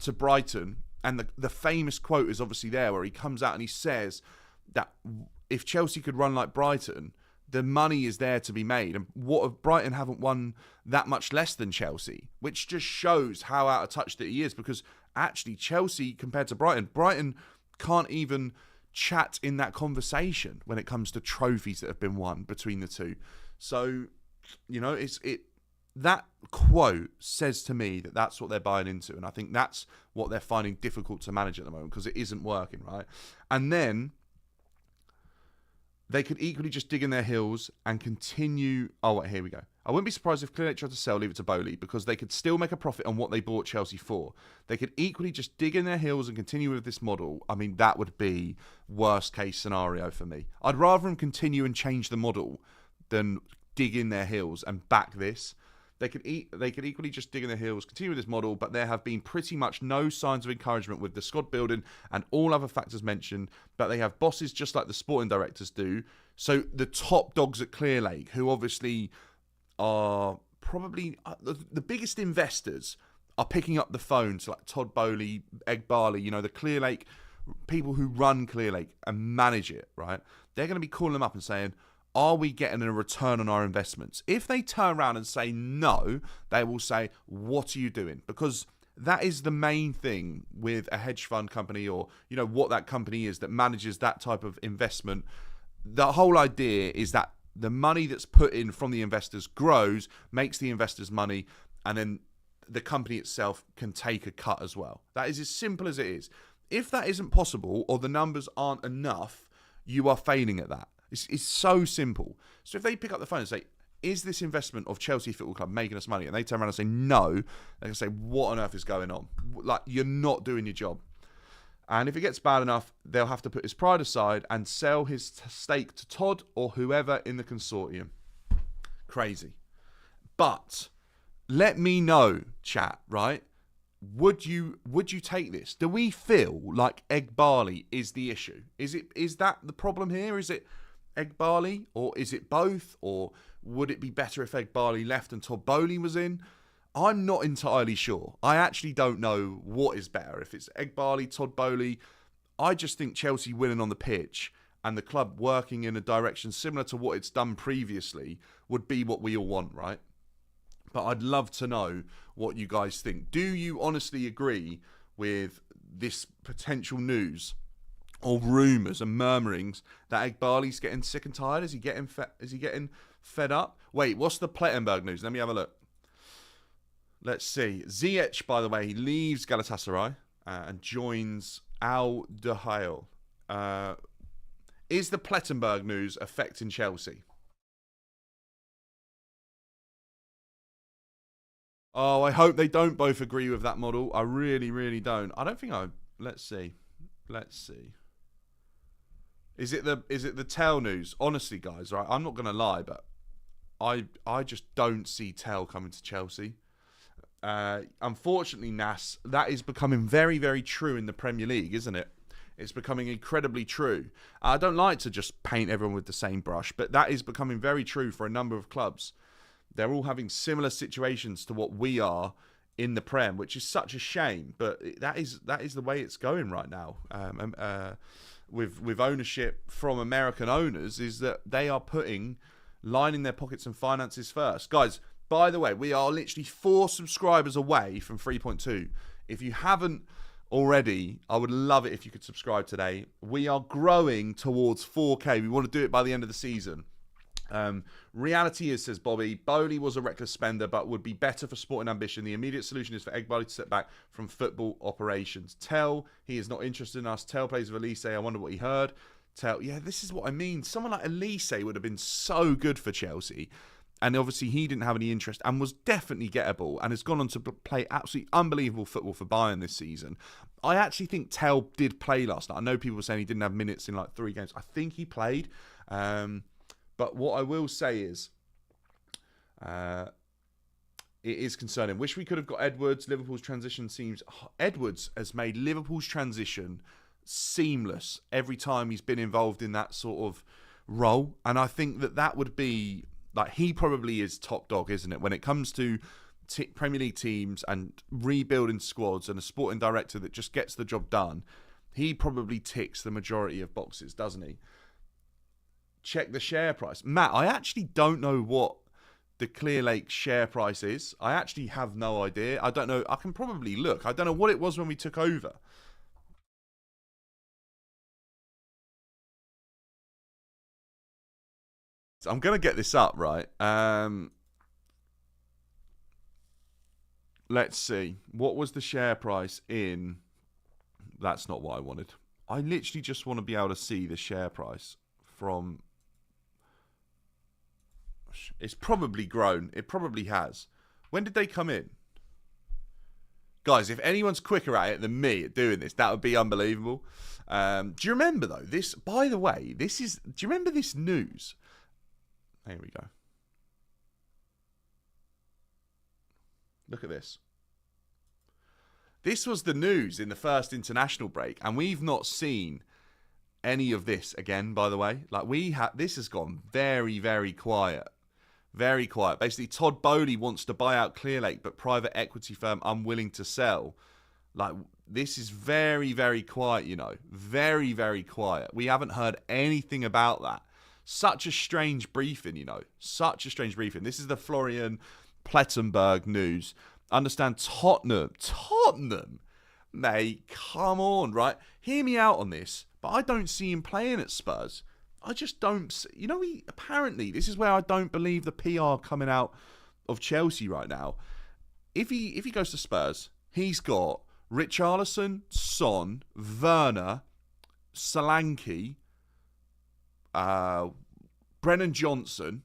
Speaker 1: to Brighton. And the famous quote is obviously there, where he comes out and he says that if Chelsea could run like Brighton, the money is there to be made. And what if Brighton haven't won that much less than Chelsea, which just shows how out of touch that he is, because actually Chelsea, compared to Brighton can't even chat in that conversation when it comes to trophies that have been won between the two. So, you know, that quote says to me that that's what they're buying into, and I think that's what they're finding difficult to manage at the moment, because it isn't working, right? And then they could equally just dig in their heels and continue. Oh, wait, here we go. I wouldn't be surprised if Clearlake tried to sell, leave it to Bowley, because they could still make a profit on what they bought Chelsea for. They could equally just dig in their heels and continue with this model. I mean, that would be worst case scenario for me. I'd rather them continue and change the model than dig in their heels and back this. They could equally just dig in their heels, continue with this model, but there have been pretty much no signs of encouragement with the squad building and all other factors mentioned. But they have bosses just like the sporting directors do. So the top dogs at Clearlake, who obviously are probably the biggest investors, are picking up the phone to like Todd Bowley, Eghbali, you know, the Clearlake people who run Clearlake and manage it, right? They're going to be calling them up and saying, are we getting a return on our investments? If they turn around and say no, they will say, what are you doing? Because that is the main thing with a hedge fund company, or, you know, what that company is that manages that type of investment. The whole idea is that the money that's put in from the investors grows, makes the investors money, and then the company itself can take a cut as well. That is as simple as it is. If that isn't possible, or the numbers aren't enough, you are failing at that. It's so simple. So if they pick up the phone and say, is this investment of Chelsea Football Club making us money? And they turn around and say no, they can say, what on earth is going on? Like, you're not doing your job. And if it gets bad enough, they'll have to put his pride aside and sell his stake to Todd or whoever in the consortium. Crazy. But let me know, chat, right? Would you take this? Do we feel like Eghbali is the issue? Is that the problem here? Is it Eghbali, or is it both? Or would it be better if Eghbali left and Todd Bowley was in? I'm not entirely sure. I actually don't know what is better. If it's Eghbali, Todd Bowley, I just think Chelsea winning on the pitch and the club working in a direction similar to what it's done previously would be what we all want, right? But I'd love to know what you guys think. Do you honestly agree with this potential news or rumours and murmurings that Egbali's getting sick and tired? Is he getting fed up? Wait, what's the Plettenberg news? Let me have a look. Let's see. Ziyech, by the way, he leaves Galatasaray and joins Al Duhail. Is the Plettenberg news affecting Chelsea? Oh, I hope they don't both agree with that model. I really, really don't. I don't think I... Let's see. Is it the Tell news? Honestly, guys, right? I'm not going to lie, but I just don't see Tell coming to Chelsea. Unfortunately, Nas, that is becoming very, very true in the Premier League, isn't it? It's becoming incredibly true. I don't like to just paint everyone with the same brush, but that is becoming very true for a number of clubs. They're all having similar situations to what we are in the Prem, which is such a shame. But that is the way it's going right now. With ownership from American owners, is that they are lining their pockets and finances first. Guys, by the way, we are literally 4 subscribers away from 3.2. If you haven't already, I would love it if you could subscribe today. We are growing towards 4K. We want to do it by the end of the season. Reality is, says Bobby, Bowley was a reckless spender but would be better for sporting ambition. The immediate solution is for Egbali to step back from football operations. Tell, he is not interested in us. Tell plays with Elise. I wonder what he heard. Tell, yeah, this is what I mean. Someone like Elise would have been so good for Chelsea. And obviously he didn't have any interest and was definitely gettable and has gone on to play absolutely unbelievable football for Bayern this season. I actually think Tell did play last night. I know people were saying he didn't have minutes in like 3 games. I think he played. But what I will say is, it is concerning. Wish we could have got Edwards. Liverpool's transition seems... Edwards has made Liverpool's transition seamless every time he's been involved in that sort of role. And I think that would be... Like, he probably is top dog, isn't it? When it comes to Premier League teams and rebuilding squads and a sporting director that just gets the job done, he probably ticks the majority of boxes, doesn't he? Check the share price. Matt, I actually don't know what the Clear Lake share price is. I actually have no idea. I don't know. I can probably look. I don't know what it was when we took over. So I'm going to get this up, right? Let's see. What was the share price in... That's not what I wanted. I literally just want to be able to see the share price from... It's probably grown. It probably has. When did they come in? Guys, if anyone's quicker at it than me at doing this, that would be unbelievable. Do you remember, though, this... By the way, this is... Do you remember this news? Here we go. Look at this. This was the news in the first international break, and we've not seen any of this again, by the way. Like, this has gone very, very quiet. Very quiet. Basically, Todd Bowley wants to buy out Clear Lake, but private equity firm unwilling to sell. Like, this is very, very quiet, you know. Very, very quiet. We haven't heard anything about that. Such a strange briefing, you know. Such a strange briefing. This is the Florian Plettenberg news. Understand Tottenham. Mate, come on, right? Hear me out on this, but I don't see him playing at Spurs. I just don't see, you know, apparently, this is where I don't believe the PR coming out of Chelsea right now. If he goes to Spurs, he's got Richarlison, Son, Werner, Solanke, Brennan Johnson,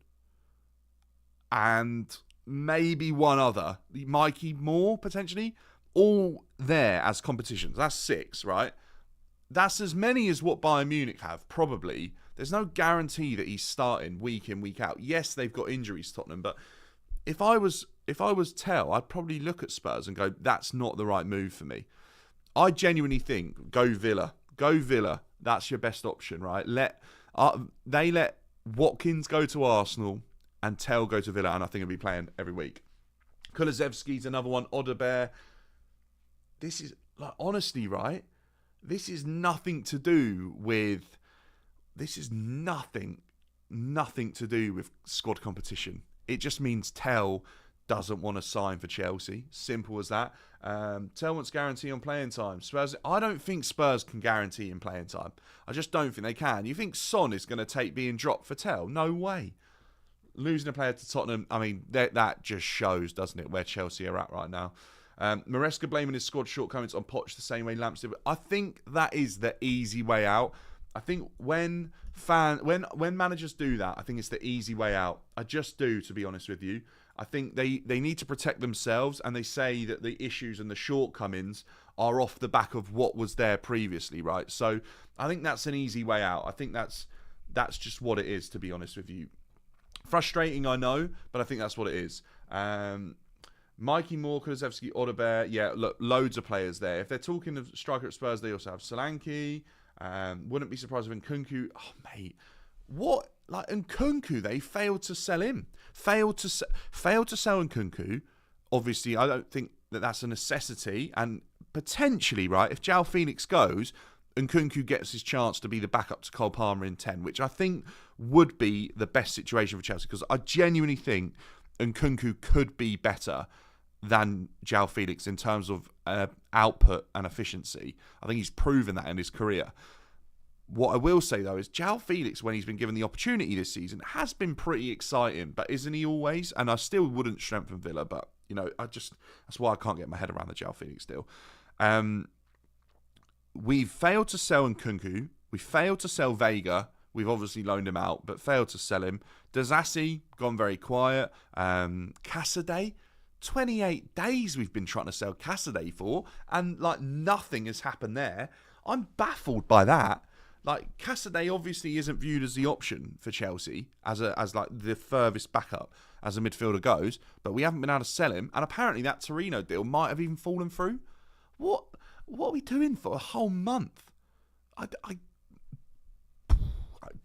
Speaker 1: and maybe one other, Mikey Moore, potentially, all there as competitions. That's 6, right? That's as many as what Bayern Munich have, probably. There's no guarantee that he's starting week in, week out. Yes, they've got injuries, Tottenham, but if I was Tell, I'd probably look at Spurs and go, that's not the right move for me. I genuinely think, go Villa. Go Villa. That's your best option, right? They let Watkins go to Arsenal and Tell go to Villa, and I think he'll be playing every week. Kulusevski's another one. Odebear. This is, like, honestly, right? This is nothing to do with... This is nothing to do with squad competition. It just means Tell doesn't want to sign for Chelsea. Simple as that. Tell wants guarantee on playing time. Spurs. I don't think Spurs can guarantee in playing time. I just don't think they can. You think Son is going to take being dropped for Tell? No way. Losing a player to Tottenham, I mean, that just shows, doesn't it, where Chelsea are at right now. Maresca blaming his squad shortcomings on Poch the same way Lamps did. I think that is the easy way out. I think when managers do that, I think it's the easy way out. I just do, to be honest with you. I think they need to protect themselves, and they say that the issues and the shortcomings are off the back of what was there previously, right? So I think that's an easy way out. I think that's just what it is, to be honest with you. Frustrating, I know, but I think that's what it is. Mikey Moore, Kulusevski, Odobert, yeah, look, loads of players there. If they're talking of striker at Spurs, they also have Solanke. Wouldn't be surprised if Nkunku. Oh, mate, what? Like Nkunku, they failed to sell him. Failed to sell Nkunku. Obviously, I don't think that that's a necessity. And potentially, right, if João Felix goes, Nkunku gets his chance to be the backup to Cole Palmer in 10, which I think would be the best situation for Chelsea, because I genuinely think Nkunku could be better than João Felix in terms of output and efficiency. I think he's proven that in his career. What I will say, though, is João Felix, when he's been given the opportunity this season, has been pretty exciting, but isn't he always? And I still wouldn't strengthen Villa, but, you know, that's why I can't get my head around the João Felix deal. We've failed to sell Nkunku. We failed to sell Vega. We've obviously loaned him out, but failed to sell him. Dazassi, gone very quiet. Casadei, 28 days we've been trying to sell Casadei for, and like nothing has happened there. I'm baffled by that. Like, Casadei obviously isn't viewed as the option for Chelsea as like the furthest backup as a midfielder goes, but we haven't been able to sell him, and apparently that Torino deal might have even fallen through. What are we doing for a whole month? I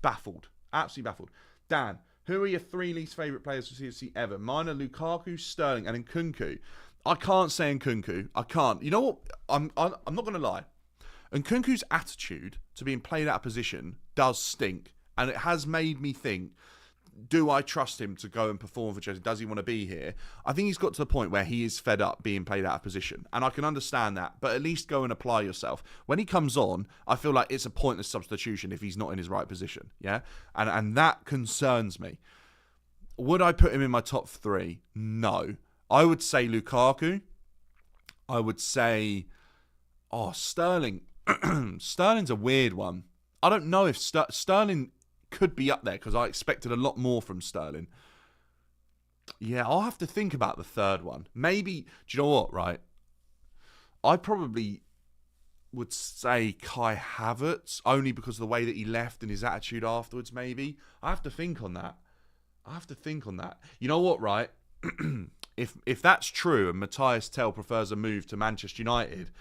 Speaker 1: baffled. Absolutely baffled. Dan, who are your 3 least favourite players for CFC ever? Mine are Lukaku, Sterling, and Nkunku. I can't say Nkunku. I can't. You know what? I'm not going to lie. Nkunku's attitude to being played out of position does stink, and it has made me think, do I trust him to go and perform for Chelsea? Does he want to be here? I think he's got to the point where he is fed up being played out of position, and I can understand that, but at least go and apply yourself. When he comes on, I feel like it's a pointless substitution if he's not in his right position, yeah? And that concerns me. Would I put him in my top 3? No. I would say Lukaku. I would say, Sterling. Sterling's a weird one. I don't know if Sterling could be up there, because I expected a lot more from Sterling. Yeah, I'll have to think about the third one. Maybe, do you know what, right? I probably would say Kai Havertz, only because of the way that he left and his attitude afterwards, maybe. I have to think on that. You know what, right? If that's true and Matthias Tell prefers a move to Manchester United,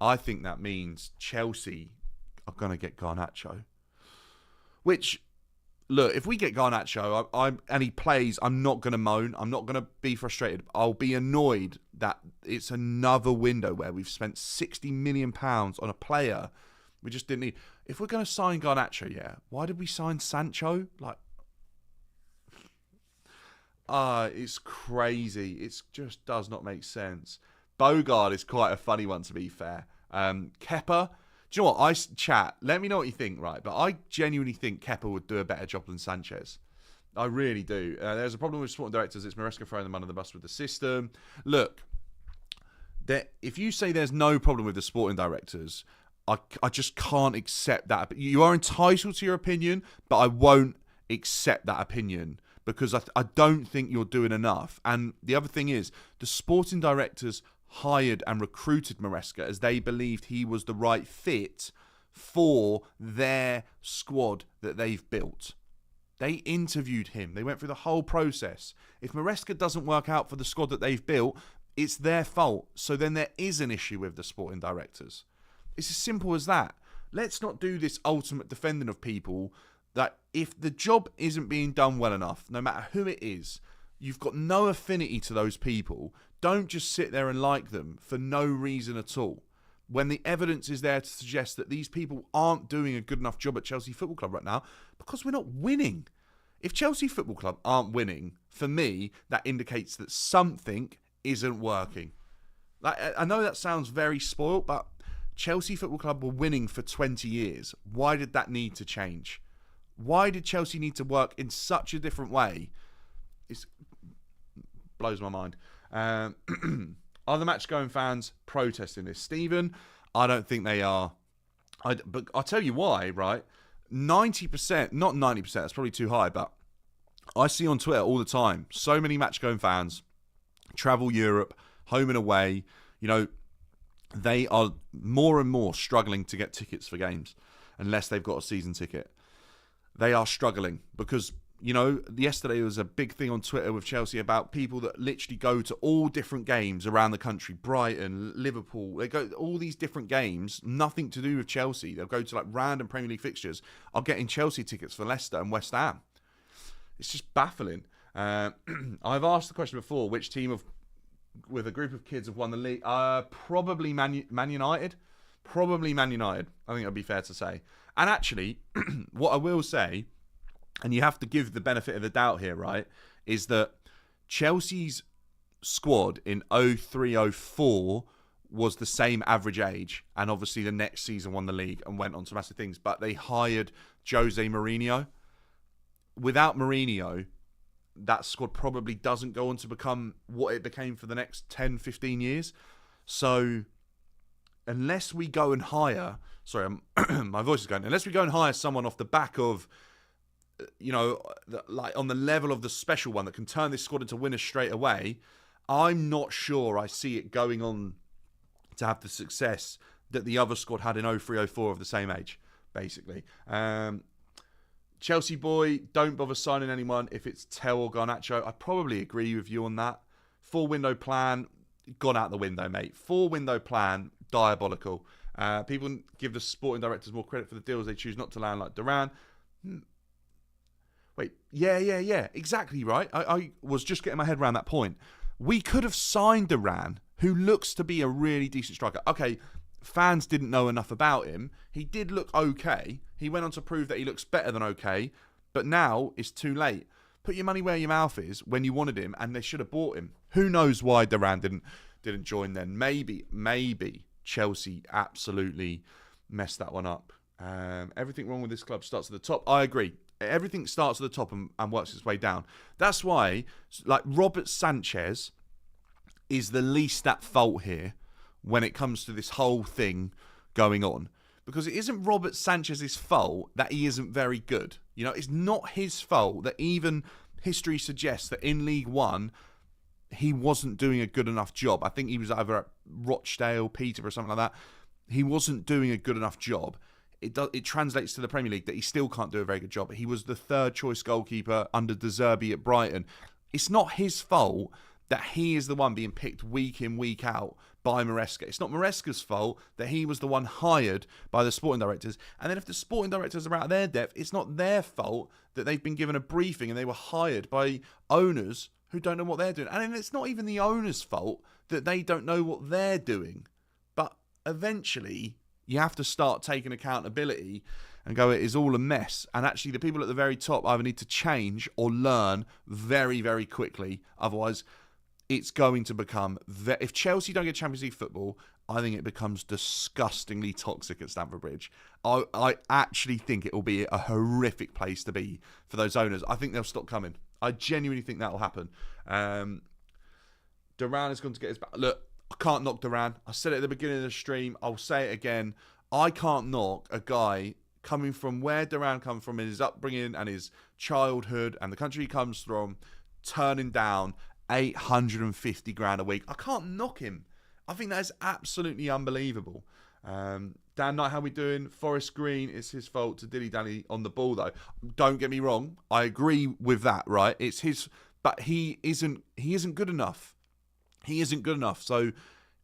Speaker 1: I think that means Chelsea are going to get Garnacho. Which, look, if we get Garnacho and he plays, I'm not going to moan. I'm not going to be frustrated. I'll be annoyed that it's another window where we've spent £60 million on a player we just didn't need. If we're going to sign Garnacho, yeah, why did we sign Sancho? Like, it's crazy. It just does not make sense. Bogard is quite a funny one, to be fair. Kepa, do you know what? Chat, let me know what you think, right? But I genuinely think Kepa would do a better job than Sanchez. I really do. There's a problem with sporting directors. It's Maresca throwing them under the bus with the system. Look, if you say there's no problem with the sporting directors, I just can't accept that. You are entitled to your opinion, but I won't accept that opinion, because I don't think you're doing enough. And the other thing is, the sporting directors hired and recruited Maresca as they believed he was the right fit for their squad that they've built. They interviewed him. They went through the whole process. If Maresca doesn't work out for the squad that they've built, it's their fault. So then there is an issue with the sporting directors. It's as simple as that. Let's not do this ultimate defending of people that if the job isn't being done well enough, no matter who it is, you've got no affinity to those people, don't just sit there and like them for no reason at all, when the evidence is there to suggest that these people aren't doing a good enough job at Chelsea Football Club right now, because we're not winning. If Chelsea Football Club aren't winning, for me, that indicates that something isn't working. Like, I know that sounds very spoilt, but Chelsea Football Club were winning for 20 years. Why did that need to change? Why did Chelsea need to work in such a different way? It blows my mind. Are the match-going fans protesting this? Stephen, I don't think they are. But I'll tell you why, right? 90%, not 90%, that's probably too high, but I see on Twitter all the time, so many match-going fans travel Europe, home and away, they are more and more struggling to get tickets for games unless they've got a season ticket. They are struggling because, yesterday was a big thing on Twitter with Chelsea about people that literally go to all different games around the country, Brighton, Liverpool. They go to all these different games, nothing to do with Chelsea. They'll go to like random Premier League fixtures, are getting Chelsea tickets for Leicester and West Ham. It's just baffling. I've asked the question before, which team with a group of kids have won the league? Probably Man United. Probably Man United. I think that'd be fair to say. And actually, what I will say, and you have to give the benefit of the doubt here, right, is that Chelsea's squad in 03-04 was the same average age, and obviously the next season won the league and went on to massive things, but they hired Jose Mourinho. Without Mourinho, that squad probably doesn't go on to become what it became for the next 10, 15 years. So unless we go and hire, my voice is going, unless we go and hire someone off the back of, like on the level of the special one that can turn this squad into winners straight away, I'm not sure I see it going on to have the success that the other squad had in 03-04 of the same age, basically. Chelsea boy, don't bother signing anyone if it's Tell or Garnacho. I probably agree with you on that. 4-window plan, gone out the window, mate. 4-window plan, diabolical. People give the sporting directors more credit for the deals they choose not to land, like Duran. Wait, yeah, exactly right. I was just getting my head around that point. We could have signed Duran, who looks to be a really decent striker. Okay, fans didn't know enough about him. He did look okay. He went on to prove that he looks better than okay, but now it's too late. Put your money where your mouth is when you wanted him, and they should have bought him. Who knows why Duran didn't join then? Maybe Chelsea absolutely messed that one up. Everything wrong with this club starts at the top. I agree. Everything starts at the top and works its way down. That's why, like, Robert Sanchez is the least at fault here when it comes to this whole thing going on. Because it isn't Robert Sanchez's fault that he isn't very good. It's not his fault that even history suggests that in League One, he wasn't doing a good enough job. I think he was either at Rochdale, Peterborough, or something like that. He wasn't doing a good enough job. It translates to the Premier League that he still can't do a very good job. He was the third choice goalkeeper under De Zerbi at Brighton. It's not his fault that he is the one being picked week in, week out by Maresca. It's not Maresca's fault that he was the one hired by the sporting directors. And then if the sporting directors are out of their depth, it's not their fault that they've been given a briefing and they were hired by owners who don't know what they're doing. And then it's not even the owner's fault that they don't know what they're doing. But eventually, you have to start taking accountability and go, it is all a mess. And actually, the people at the very top either need to change or learn very, very quickly. Otherwise, it's going to become... If Chelsea don't get Champions League football, I think it becomes disgustingly toxic at Stamford Bridge. I actually think it will be a horrific place to be for those owners. I think they'll stop coming. I genuinely think that will happen. Duran is going to get his back. Look, I can't knock Duran. I said it at the beginning of the stream. I'll say it again. I can't knock a guy coming from where Duran comes from in his upbringing and his childhood and the country he comes from, turning down 850 grand a week. I can't knock him. I think that is absolutely unbelievable. Dan Knight, how we doing? Forest Green, it's his fault to dilly-dally on the ball, though. Don't get me wrong. I agree with that, right? It's his... But he isn't good enough. He isn't good enough. So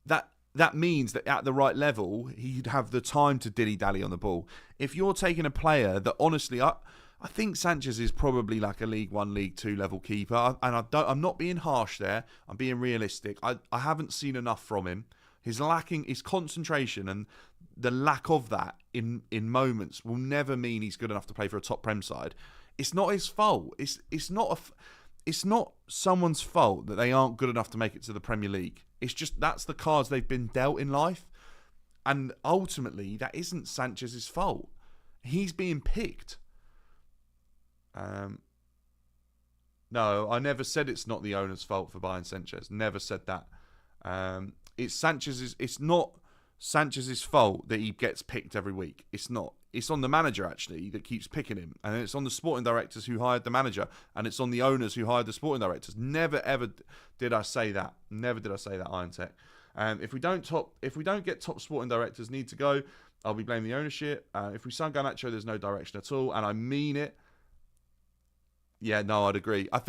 Speaker 1: that means that at the right level, he'd have the time to dilly-dally on the ball. If you're taking a player that, honestly... I think Sanchez is probably like a League 1, League 2 level keeper. And I'm not being harsh there. I'm being realistic. I haven't seen enough from him. His concentration and the lack of that in moments will never mean he's good enough to play for a top Prem side. It's not his fault. It's not someone's fault that they aren't good enough to make it to the Premier League. It's just that's the cards they've been dealt in life. And ultimately, that isn't Sanchez's fault. He's being picked. No, I never said it's not the owner's fault for buying Sanchez. Never said that. It's not Sanchez's fault that he gets picked every week. It's not. It's on the manager, actually, that keeps picking him. And it's on the sporting directors who hired the manager. And it's on the owners who hired the sporting directors. Never, ever did I say that. Never did I say that, Iron Tech. If we don't get top sporting directors need to go, I'll be blaming the ownership. If we sign Garnacho, there's no direction at all. And I mean it. Yeah, no, I'd agree. I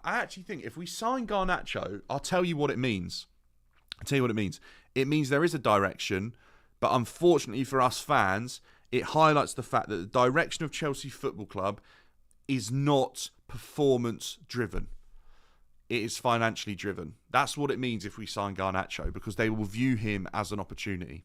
Speaker 1: actually think if we sign Garnacho, I'll tell you what it means. It means there is a direction, but unfortunately for us fans, it highlights the fact that the direction of Chelsea Football Club is not performance driven. It is financially driven. That's what it means if we sign Garnacho, because they will view him as an opportunity.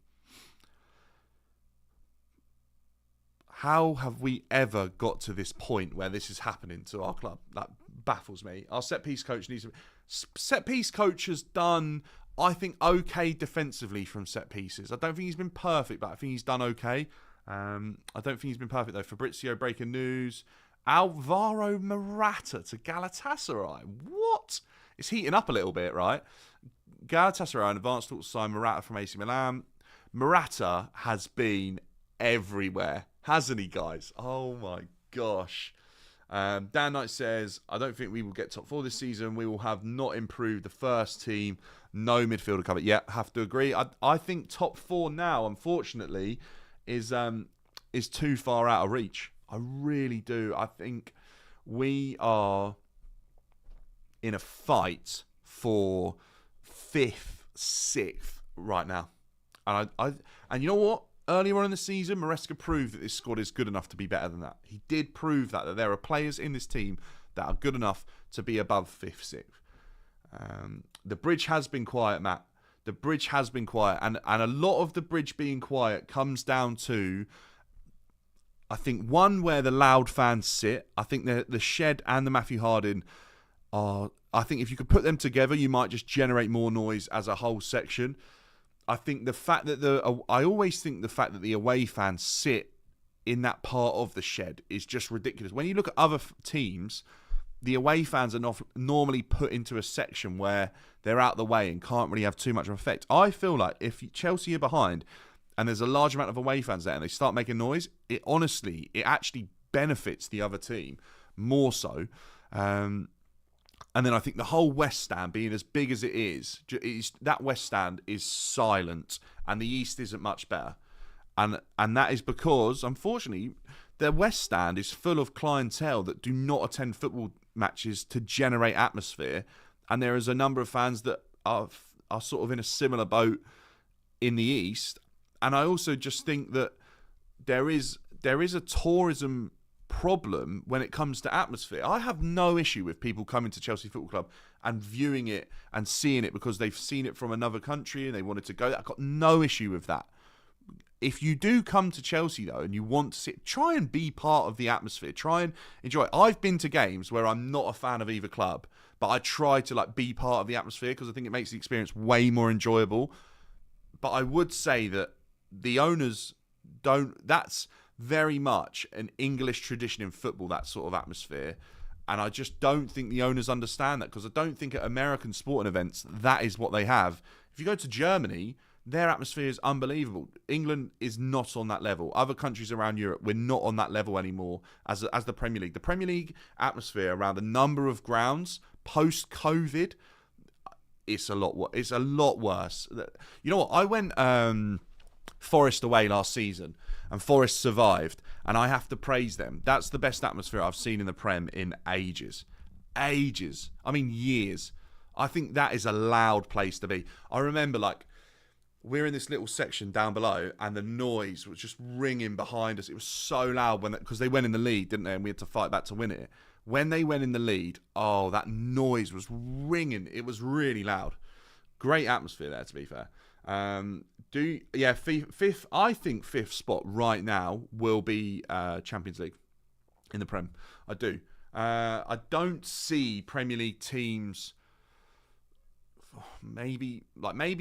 Speaker 1: How have we ever got to this point where this is happening to our club? That baffles me. Our set-piece coach needs to... Set-piece coach has done, I think, okay defensively from set-pieces. I don't think he's been perfect, but I think he's done okay. I don't think he's been perfect, though. Fabrizio breaking news. Alvaro Morata to Galatasaray. What? It's heating up a little bit, right? Galatasaray in advanced talks to sign Morata from AC Milan. Morata has been everywhere, hasn't he, guys? Oh my gosh. Dan Knight says, I don't think we will get top 4 this season. We will have not improved the first team. No midfielder cover. Yeah, have to agree. I think top 4 now, unfortunately, is too far out of reach. I really do. I think we are in a fight for 5th, 6th right now. And you know what? Earlier on in the season, Maresca proved that this squad is good enough to be better than that. He did prove that there are players in this team that are good enough to be above 5th, 6th. The bridge has been quiet, Matt. The bridge has been quiet. And a lot of the bridge being quiet comes down to, I think, one, where the loud fans sit. I think the Shed and the Matthew Harding are... I think if you could put them together, you might just generate more noise as a whole section. I think the fact that I always think the fact that the away fans sit in that part of the Shed is just ridiculous. When you look at other teams, the away fans are not normally put into a section where they're out the way and can't really have too much of an effect. I feel like if Chelsea are behind and there's a large amount of away fans there and they start making noise, it actually benefits the other team more so. And then I think the whole West Stand, being as big as it is, that West Stand is silent, and the East isn't much better. And that is because, unfortunately, the West Stand is full of clientele that do not attend football matches to generate atmosphere, and there is a number of fans that are sort of in a similar boat in the East. And I also just think that there is a tourism problem when it comes to atmosphere. I have no issue with people coming to Chelsea Football Club and viewing it and seeing it because they've seen it from another country and they wanted to go. I've got no issue with that. If you do come to Chelsea, though, and you want to sit, try and be part of the atmosphere. Try and enjoy it. I've been to games where I'm not a fan of either club, but I try to be part of the atmosphere because I think it makes the experience way more enjoyable. But I would say that the owners don't... That's very much an English tradition in football, that sort of atmosphere. And I just don't think the owners understand that, because I don't think at American sporting events that is what they have. If you go to Germany, their atmosphere is unbelievable. England is not on that level. Other countries around Europe, we're not on that level anymore as the Premier League. The Premier League atmosphere around the number of grounds post-COVID, it's a lot worse. You know what? I went Forest away last season, and Forest survived, and I have to praise them. That's the best atmosphere I've seen in the Prem in ages. I mean, years. I think that is a loud place to be. I remember, we're in this little section down below, and the noise was just ringing behind us. It was so loud because they went in the lead, didn't they? And we had to fight back to win it. When they went in the lead, that noise was ringing. It was really loud. Great atmosphere there, to be fair. Fifth. I think 5th spot right now will be Champions League. in the Prem. I do. I don't see Premier League teams. Maybe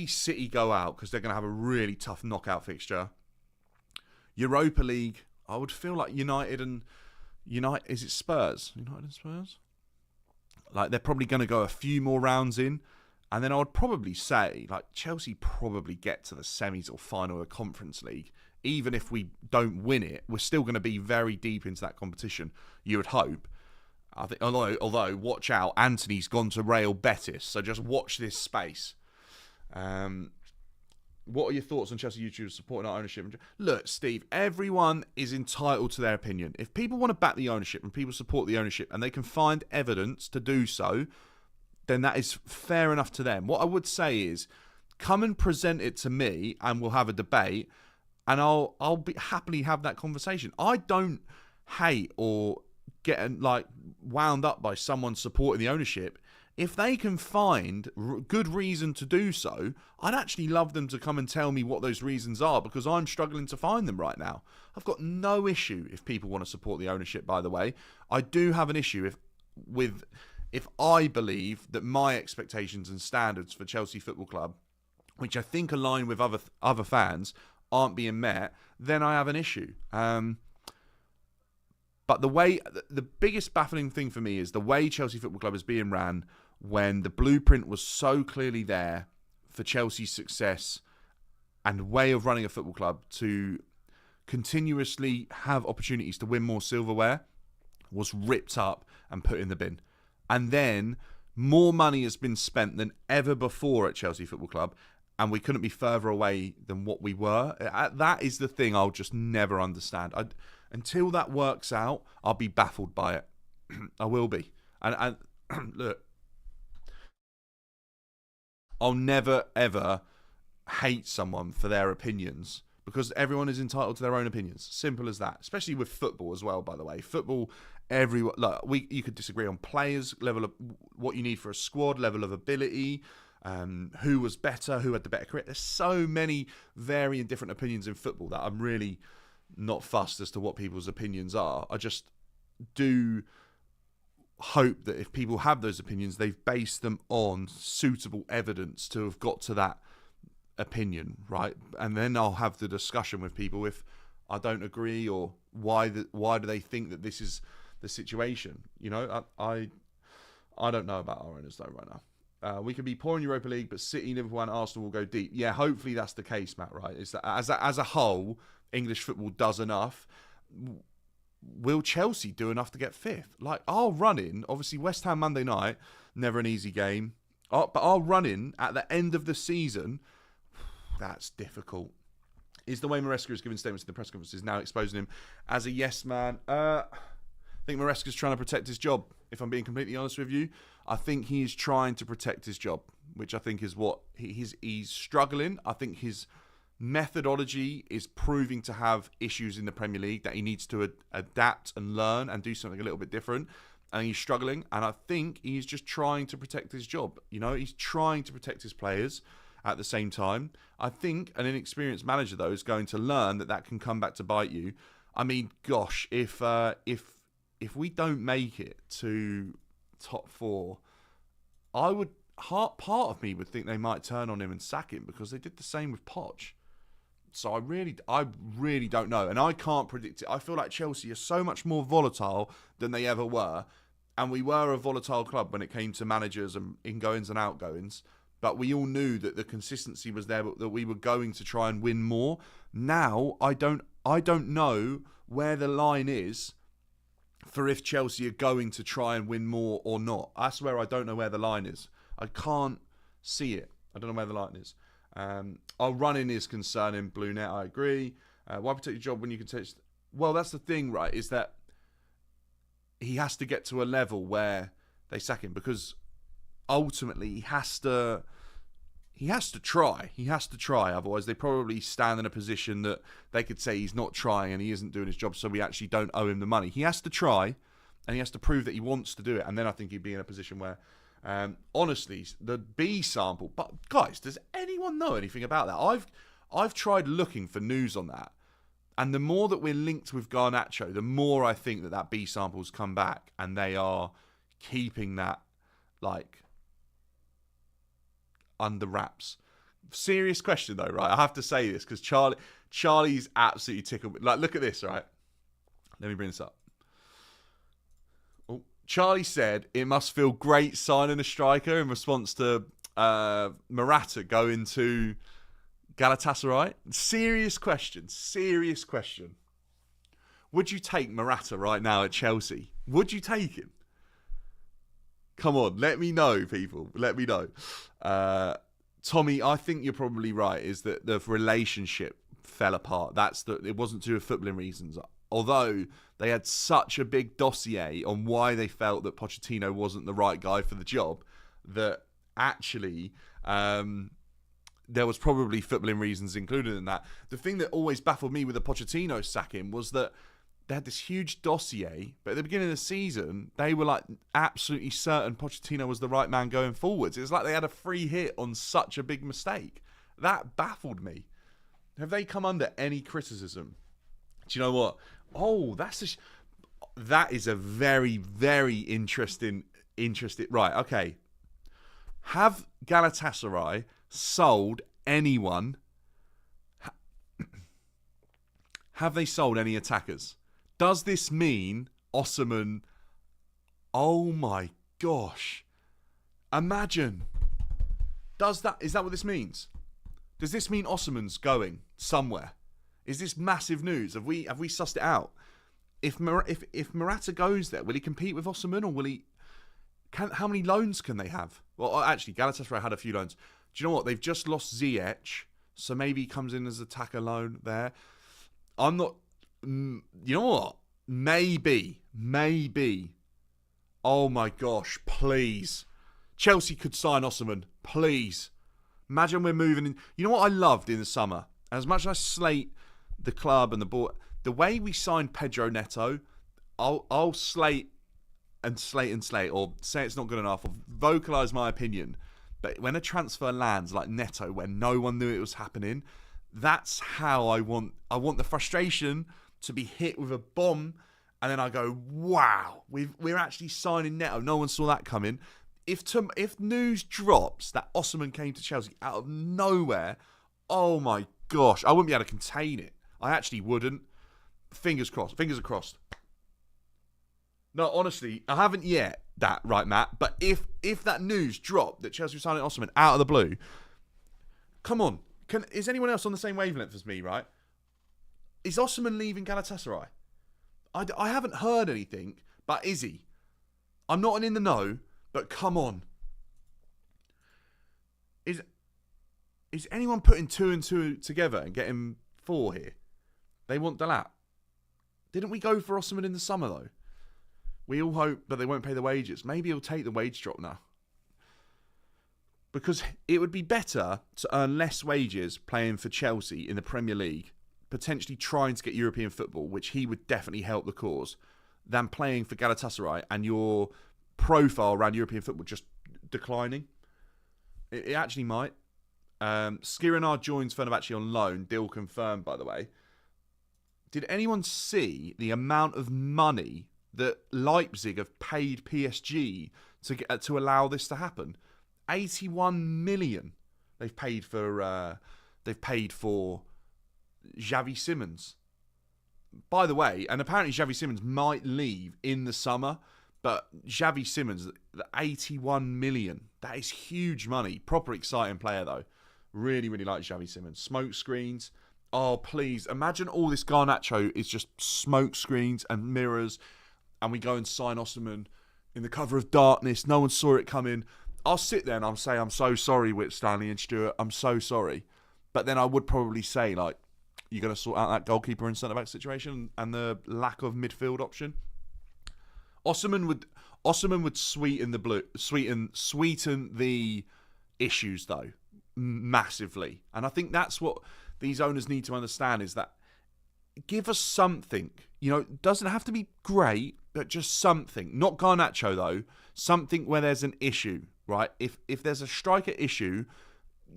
Speaker 1: City go out because they're going to have a really tough knockout fixture. Europa League, I would feel like United. Is it Spurs? United and Spurs? Like, they're probably going to go a few more rounds in. And then I would probably say, like, Chelsea probably get to the semis or final of the Conference League. Even if we don't win it, we're still going to be very deep into that competition, you would hope. I think, although watch out, Anthony's gone to Real Betis, so just watch this space. What are your thoughts on Chelsea YouTubers supporting our ownership? Look, Steve, everyone is entitled to their opinion. If people want to back the ownership and people support the ownership and they can find evidence to do so, then that is fair enough to them. What I would say is, come and present it to me and we'll have a debate, and I'll be happily have that conversation. I don't hate or get like wound up by someone supporting the ownership. If they can find good reason to do so, I'd actually love them to come and tell me what those reasons are, because I'm struggling to find them right now. I've got no issue if people want to support the ownership, by the way. I do have an issue if I believe that my expectations and standards for Chelsea Football Club, which I think align with other fans, aren't being met, then I have an issue. But the biggest baffling thing for me is the way Chelsea Football Club is being ran, when the blueprint was so clearly there for Chelsea's success and way of running a football club to continuously have opportunities to win more silverware, was ripped up and put in the bin. And then more money has been spent than ever before at Chelsea Football Club, and we couldn't be further away than what we were. That is the thing I'll just never understand. Until that works out, I'll be baffled by it. I will be. And look, I'll never, ever hate someone for their opinions, because everyone is entitled to their own opinions. Simple as that. Especially with football as well, by the way. Football, everyone, you could disagree on players, level of what you need for a squad, level of ability, who was better, who had the better career. There's so many varying different opinions in football that I'm really not fussed as to what people's opinions are. I just do hope that if people have those opinions, they've based them on suitable evidence to have got to that opinion, right? And then I'll have the discussion with people if I don't agree, or why do they think that this is the situation. You know, I don't know about our owners though right now. We could be poor in Europa League, but City, Liverpool and Arsenal will go deep. Yeah, hopefully that's the case, Matt, right? Is that as a whole, English football does enough. Will Chelsea do enough to get fifth? Like, our run-in, obviously West Ham Monday night, never an easy game. But our run-in at the end of the season, that's difficult. Is the way Maresca is giving statements in the press conferences now exposing him as a yes man? I think Maresca's trying to protect his job, if I'm being completely honest with you. I think he's trying to protect his job, which I think is what he's struggling. I think his methodology is proving to have issues in the Premier League that he needs to adapt and learn and do something a little bit different. And he's struggling. And I think he's just trying to protect his job. You know, he's trying to protect his players at the same time. I think an inexperienced manager, though, is going to learn that can come back to bite you. I mean, gosh, if we don't make it to top four, part of me would think they might turn on him and sack him, because they did the same with Poch. So I really don't know, and I can't predict it. I feel like Chelsea are so much more volatile than they ever were, and we were a volatile club when it came to managers and ingoings and outgoings. But we all knew that the consistency was there, that we were going to try and win more. Now I don't know where the line is for if Chelsea are going to try and win more or not. I swear I don't know where the line is. I can't see it. I don't know where the line is. Our running is concerning, Blue Net, I agree. Why protect your job when you can take... Well, that's the thing, right, is that he has to get to a level where they sack him, because ultimately he has to try. He has to try, otherwise they probably stand in a position that they could say he's not trying and he isn't doing his job, so we actually don't owe him the money. He has to try, and he has to prove that he wants to do it, and then I think he'd be in a position where... honestly, the B sample. But guys, does anyone know anything about that? I've tried looking for news on that, And the more that we're linked with Garnacho, the more I think that B sample's come back, and they are keeping that like under wraps. Serious question though, right? I have to say this because Charlie's absolutely tickled. Like, look at this, right? Let me bring this up. Oh, Charlie said it must feel great signing a striker in response to Morata going to Galatasaray. Serious question. Would you take Morata right now at Chelsea? Would you take him? Come on, let me know, people. Let me know. Tommy, I think you're probably right, is that the relationship fell apart. It wasn't due to footballing reasons. Although they had such a big dossier on why they felt that Pochettino wasn't the right guy for the job, that actually there was probably footballing reasons included in that. The thing that always baffled me with the Pochettino sacking was that they had this huge dossier, but at the beginning of the season, they were like absolutely certain Pochettino was the right man going forwards. It was like they had a free hit on such a big mistake. That baffled me. Have they come under any criticism? Do you know what? Oh, that is a very, very interesting. Right, okay. Have Galatasaray sold anyone? Have they sold any attackers? Does this mean Osimhen? Oh my gosh! Imagine. Is that what this means? Does this mean Osimhen's going somewhere? Is this massive news? Have we sussed it out? If Morata goes there, will he compete with Osimhen, or will he? How many loans can they have? Well, actually, Galatasaray had a few loans. Do you know what? They've just lost Ziyech, so maybe he comes in as attacker loan there. I'm not. You know what? Maybe. Oh my gosh! Please, Chelsea could sign Osimhen. Please, imagine we're moving in. You know what I loved in the summer? As much as I slate the club and the board, the way we signed Pedro Neto, I'll slate, or say it's not good enough, or vocalise my opinion. But when a transfer lands like Neto, when no one knew it was happening, that's how I want the frustration to be hit with a bomb, and then I go, wow, we're actually signing Neto. No one saw that coming. If news drops that Osimhen came to Chelsea out of nowhere, oh my gosh, I wouldn't be able to contain it. I actually wouldn't. Fingers crossed. Fingers are crossed. No, honestly, I haven't yet. That right, Matt. But if that news dropped that Chelsea were signing Osimhen out of the blue, come on. Is anyone else on the same wavelength as me, right? Is Osimhen leaving Galatasaray? I haven't heard anything, but is he? I'm not in the know, but come on. Is anyone putting 2 and 2 together and getting 4 here? They want Dalat. Didn't we go for Osimhen in the summer, though? We all hope that they won't pay the wages. Maybe he'll take the wage drop now. Because it would be better to earn less wages playing for Chelsea in the Premier League, potentially trying to get European football, which he would definitely help the cause, than playing for Galatasaray and your profile around European football just declining. It actually might. Skriniar joins Fenerbahce on loan. Deal confirmed, by the way. Did anyone see the amount of money that Leipzig have paid PSG to allow this to happen? 81 million they've paid for Xavi Simons. By the way, and apparently Xavi Simons might leave in the summer, but Xavi Simons, 81 million, that is huge money. Proper exciting player though. Really, really like Xavi Simons. Smoke screens. Oh, please. Imagine all this Garnacho is just smoke screens and mirrors, and we go and sign Osimhen in the cover of darkness. No one saw it coming. I'll sit there and I'll say, I'm so sorry, Whit Stanley and Stewart. I'm so sorry. But then I would probably say, like, you're going to sort out that goalkeeper and centre-back situation and the lack of midfield option. Osimhen would sweeten the issues, though, massively. And I think that's what these owners need to understand, is that give us something. You know, it doesn't have to be great, but just something. Not Garnacho, though. Something where there's an issue, right? If there's a striker issue,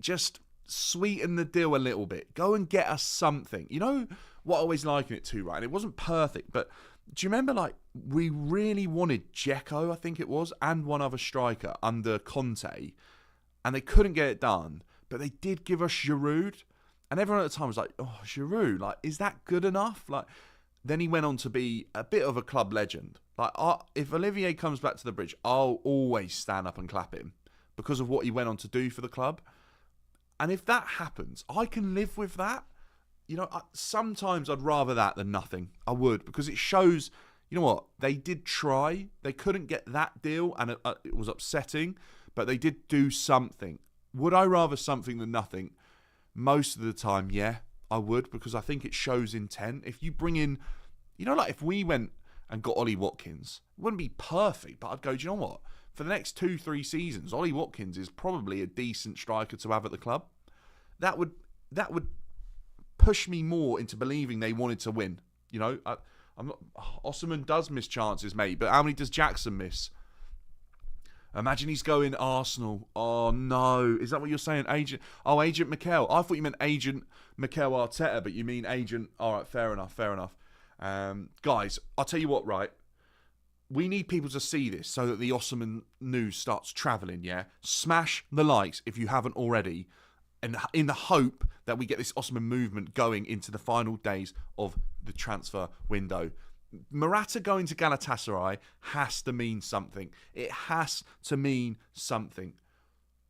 Speaker 1: just sweeten the deal a little bit. Go and get us something. You know what I always liken it to, right? And it wasn't perfect, but do you remember, like, we really wanted Dzeko, I think it was, and one other striker under Conte, and they couldn't get it done, but they did give us Giroud, and everyone at the time was like, oh, Giroud, like, is that good enough? Like, then he went on to be a bit of a club legend. Like, if Olivier comes back to the Bridge, I'll always stand up and clap him because of what he went on to do for the club. And if that happens, I can live with that. You know, sometimes I'd rather that than nothing. I would, because it shows, you know what, they did try. They couldn't get that deal, and it was upsetting, but they did do something. Would I rather something than nothing? Most of the time, yeah, I would, because I think it shows intent. If you bring in, you know, like if we went and got Ollie Watkins, it wouldn't be perfect, but I'd go, do you know what? For the next 2-3 seasons, Ollie Watkins is probably a decent striker to have at the club. That would push me more into believing they wanted to win. You know, I'm not. Osimhen does miss chances, mate, but how many does Jackson miss? Imagine he's going Arsenal. Oh no, is that what you're saying, Agent? Oh, Agent Mikel. I thought you meant Agent Mikel Arteta, but you mean Agent. All right, fair enough. Guys, I'll tell you what, right? We need people to see this so that the Osimhen news starts travelling, yeah? Smash the likes if you haven't already, and in the hope that we get this Osimhen movement going into the final days of the transfer window. Morata going to Galatasaray has to mean something. It has to mean something.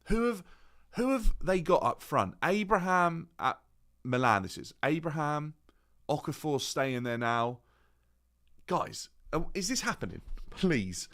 Speaker 1: Who have they got up front? Abraham at Milan, this is. Abraham, Okafor staying there now. Guys, is this happening? Please.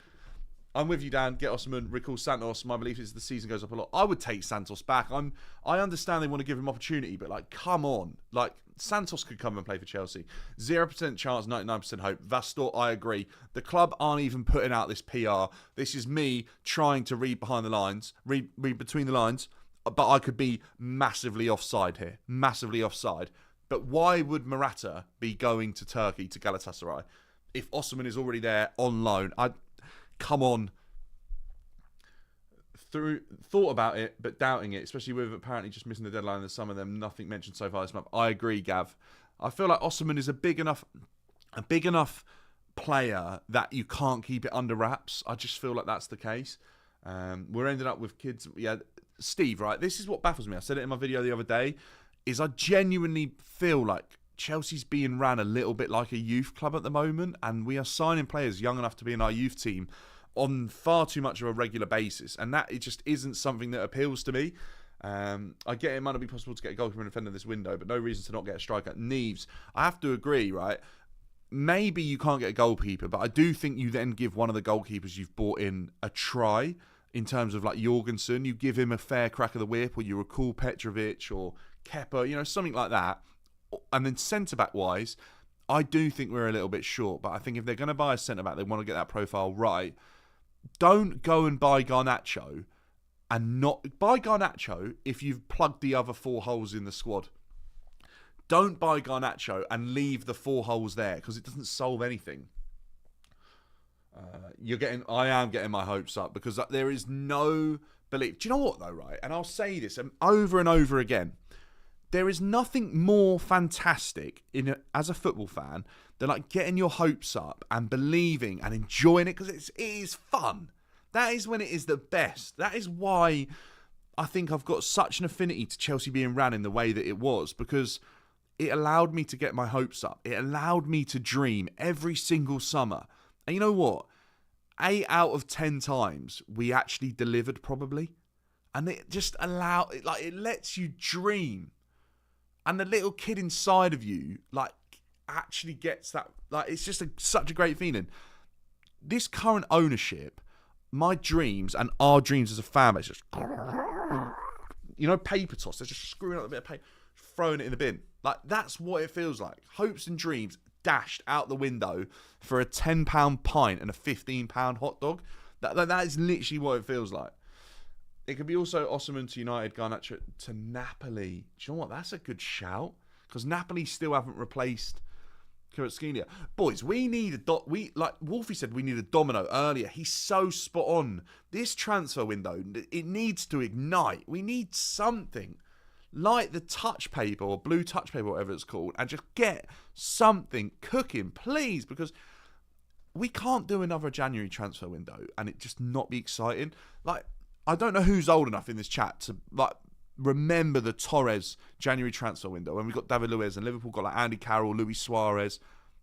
Speaker 1: I'm with you, Dan. Get Osimhen, recall Santos. My belief is the season goes up a lot. I would take Santos back. I understand they want to give him opportunity, but like, come on. Like, Santos could come and play for Chelsea. 0% chance, 99% hope. Vastor, I agree. The club aren't even putting out this PR. This is me trying to read behind the lines, read between the lines, but I could be massively offside here. Massively offside. But why would Morata be going to Turkey, to Galatasaray, if Osimhen is already there on loan? Come on. Thought about it, but doubting it, especially with apparently just missing the deadline in the summer, then nothing mentioned so far this month. I agree, Gav. I feel like Osimhen is a big enough player that you can't keep it under wraps. I just feel like that's the case. We're ending up with kids. Yeah, Steve, right? This is what baffles me. I said it in my video the other day, is I genuinely feel like Chelsea's being ran a little bit like a youth club at the moment, and we are signing players young enough to be in our youth team on far too much of a regular basis, and that it just isn't something that appeals to me. I get it might not be possible to get a goalkeeper and defender in this window, but no reason to not get a striker. Neves, I have to agree, right? Maybe you can't get a goalkeeper, but I do think you then give one of the goalkeepers you've bought in a try in terms of like Jorgensen. You give him a fair crack of the whip, or you recall Petrovic or Kepa, you know, something like that. And then centre-back wise, I do think we're a little bit short, but I think if they're going to buy a centre-back, they want to get that profile right. Don't go and buy Garnacho and not buy Garnacho if you've plugged the other 4 holes in the squad. Don't buy Garnacho and leave the 4 holes there, because it doesn't solve anything. I am getting my hopes up, because there is no belief. Do you know what though, right? And I'll say this over and over again. There is nothing more fantastic as a football fan than like getting your hopes up and believing and enjoying it, because it is fun. That is when it is the best. That is why I think I've got such an affinity to Chelsea being ran in the way that it was, because it allowed me to get my hopes up. It allowed me to dream every single summer. And you know what? 8 out of 10 times we actually delivered, probably. And it just it lets you dream. And the little kid inside of you, like, actually gets that. Like, it's just such a great feeling. This current ownership, my dreams and our dreams as a fan base, just, you know, paper toss. They're just screwing up a bit of paper, throwing it in the bin. Like, that's what it feels like. Hopes and dreams dashed out the window for a £10 pint and a £15 hot dog. That is literally what it feels like. It could be also Osimhen to United, Garnacho to Napoli. Do you know what? That's a good shout, because Napoli still haven't replaced Kvaratskhelia. Boys, we need like Wolfie said, we need a domino earlier. He's so spot on. This transfer window, it needs to ignite. We need something. light the touch paper or blue touch paper, whatever it's called, and just get something cooking, please, because we can't do another January transfer window and it just not be exciting. Like, I don't know who's old enough in this chat to like remember the Torres January transfer window when we got David Luiz and Liverpool got like Andy Carroll, Luis Suarez.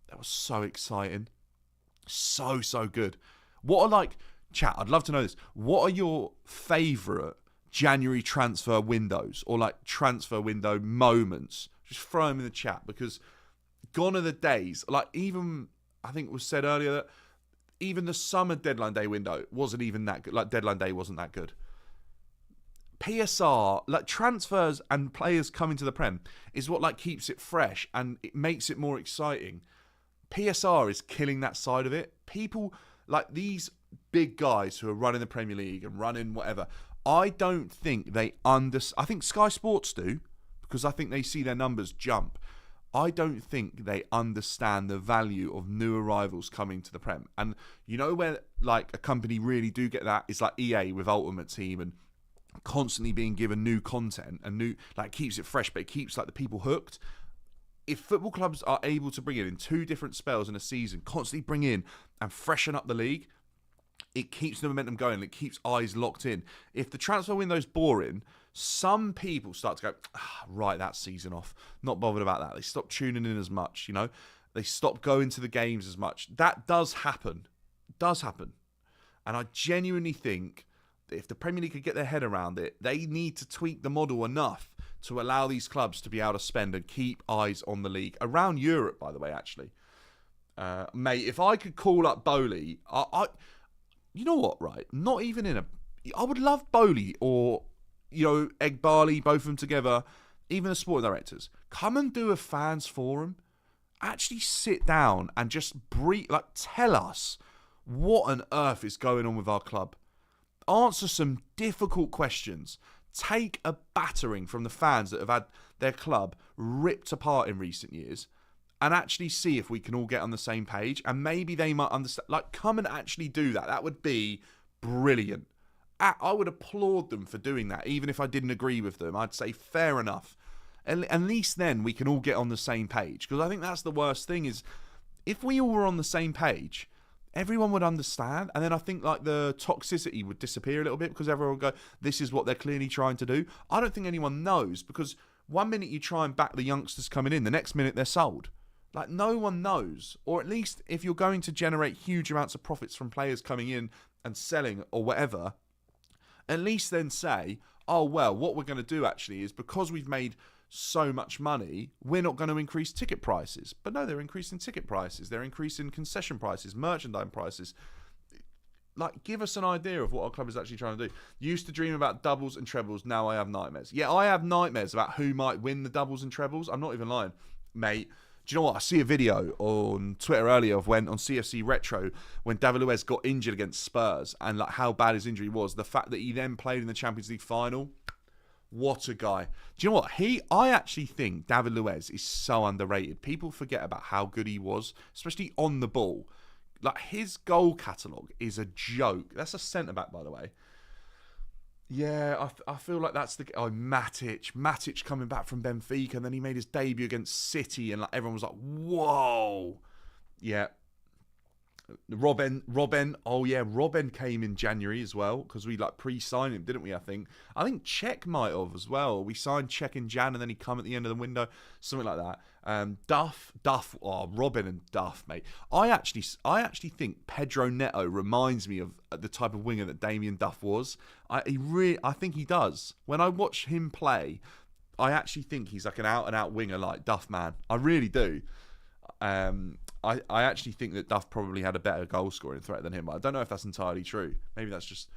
Speaker 1: That was so exciting. So good. What are like, chat, I'd love to know this. What are your favourite January transfer windows or like transfer window moments? Just throw them in the chat, because gone are the days. Like, even, I think it was said earlier that even the summer deadline day window wasn't even that good. Like, deadline day wasn't that good. PSR, like transfers and players coming to the Prem, is what like keeps it fresh and it makes it more exciting. PSR is killing that side of it. People like these big guys who are running the Premier League and running whatever, I don't think they I think Sky Sports do, because I think they see their numbers jump. I don't think they understand the value of new arrivals coming to the Prem. And you know where like a company really do get that is like EA with Ultimate Team and constantly being given new content and new, like, keeps it fresh, but it keeps like the people hooked. If football clubs are able to bring it in 2 different spells in a season, constantly bring in and freshen up the league, it keeps the momentum going. It keeps eyes locked in. If the transfer window's boring, some people start to go, right, that season off. Not bothered about that. They stop tuning in as much, you know. They stop going to the games as much. That does happen. Does happen. And I genuinely think that if the Premier League could get their head around it, they need to tweak the model enough to allow these clubs to be able to spend and keep eyes on the league. Around Europe, by the way, actually. Mate, if I could call up Bowley, you know what, right? Not even in a... I would love Bowley or, you know, Egbali, both of them together, even the sporting directors. Come and do a fans forum. Actually sit down and just breathe, like, tell us what on earth is going on with our club. Answer some difficult questions. Take a battering from the fans that have had their club ripped apart in recent years, and actually see if we can all get on the same page, and maybe they might understand. Like, come and actually do that. That would be brilliant. I would applaud them for doing that, even if I didn't agree with them. I'd say fair enough. At least then we can all get on the same page, because I think that's the worst thing is if we all were on the same page, everyone would understand, and then I think like the toxicity would disappear a little bit, because everyone would go, this is what they're clearly trying to do. I don't think anyone knows, because one minute you try and back the youngsters coming in, the next minute they're sold. Like, no one knows. Or at least if you're going to generate huge amounts of profits from players coming in and selling or whatever, at least then say, oh, well, what we're going to do actually is, because we've made so much money, we're not going to increase ticket prices. But no, they're increasing ticket prices. They're increasing concession prices, merchandise prices. Like, give us an idea of what our club is actually trying to do. Used to dream about doubles and trebles. Now I have nightmares. Yeah, I have nightmares about who might win the doubles and trebles. I'm not even lying. Mate, do you know what? I see a video on Twitter earlier of when on CFC Retro when David Luiz got injured against Spurs and like how bad his injury was. The fact that he then played in the Champions League final. What a guy. Do you know what? I actually think David Luiz is so underrated. People forget about how good he was, especially on the ball. Like, his goal catalogue is a joke. That's a centre-back, by the way. Yeah, I feel like that's the... Oh, Matic coming back from Benfica, and then he made his debut against City, and like everyone was like, whoa. Yeah. Robben. Oh, yeah, Robben came in January as well, because we like pre-signed him, didn't we, I think? I think Czech might have as well. We signed Czech in Jan, and then he come at the end of the window, something like that. Duff. Oh, Robben and Duff, mate. I actually think Pedro Neto reminds me of the type of winger that Damien Duff was. I think he does. When I watch him play, I actually think he's like an out-and-out winger like Duff, man. I really do. I actually think that Duff probably had a better goal scoring threat than him, but I don't know if that's entirely true. Maybe that's just...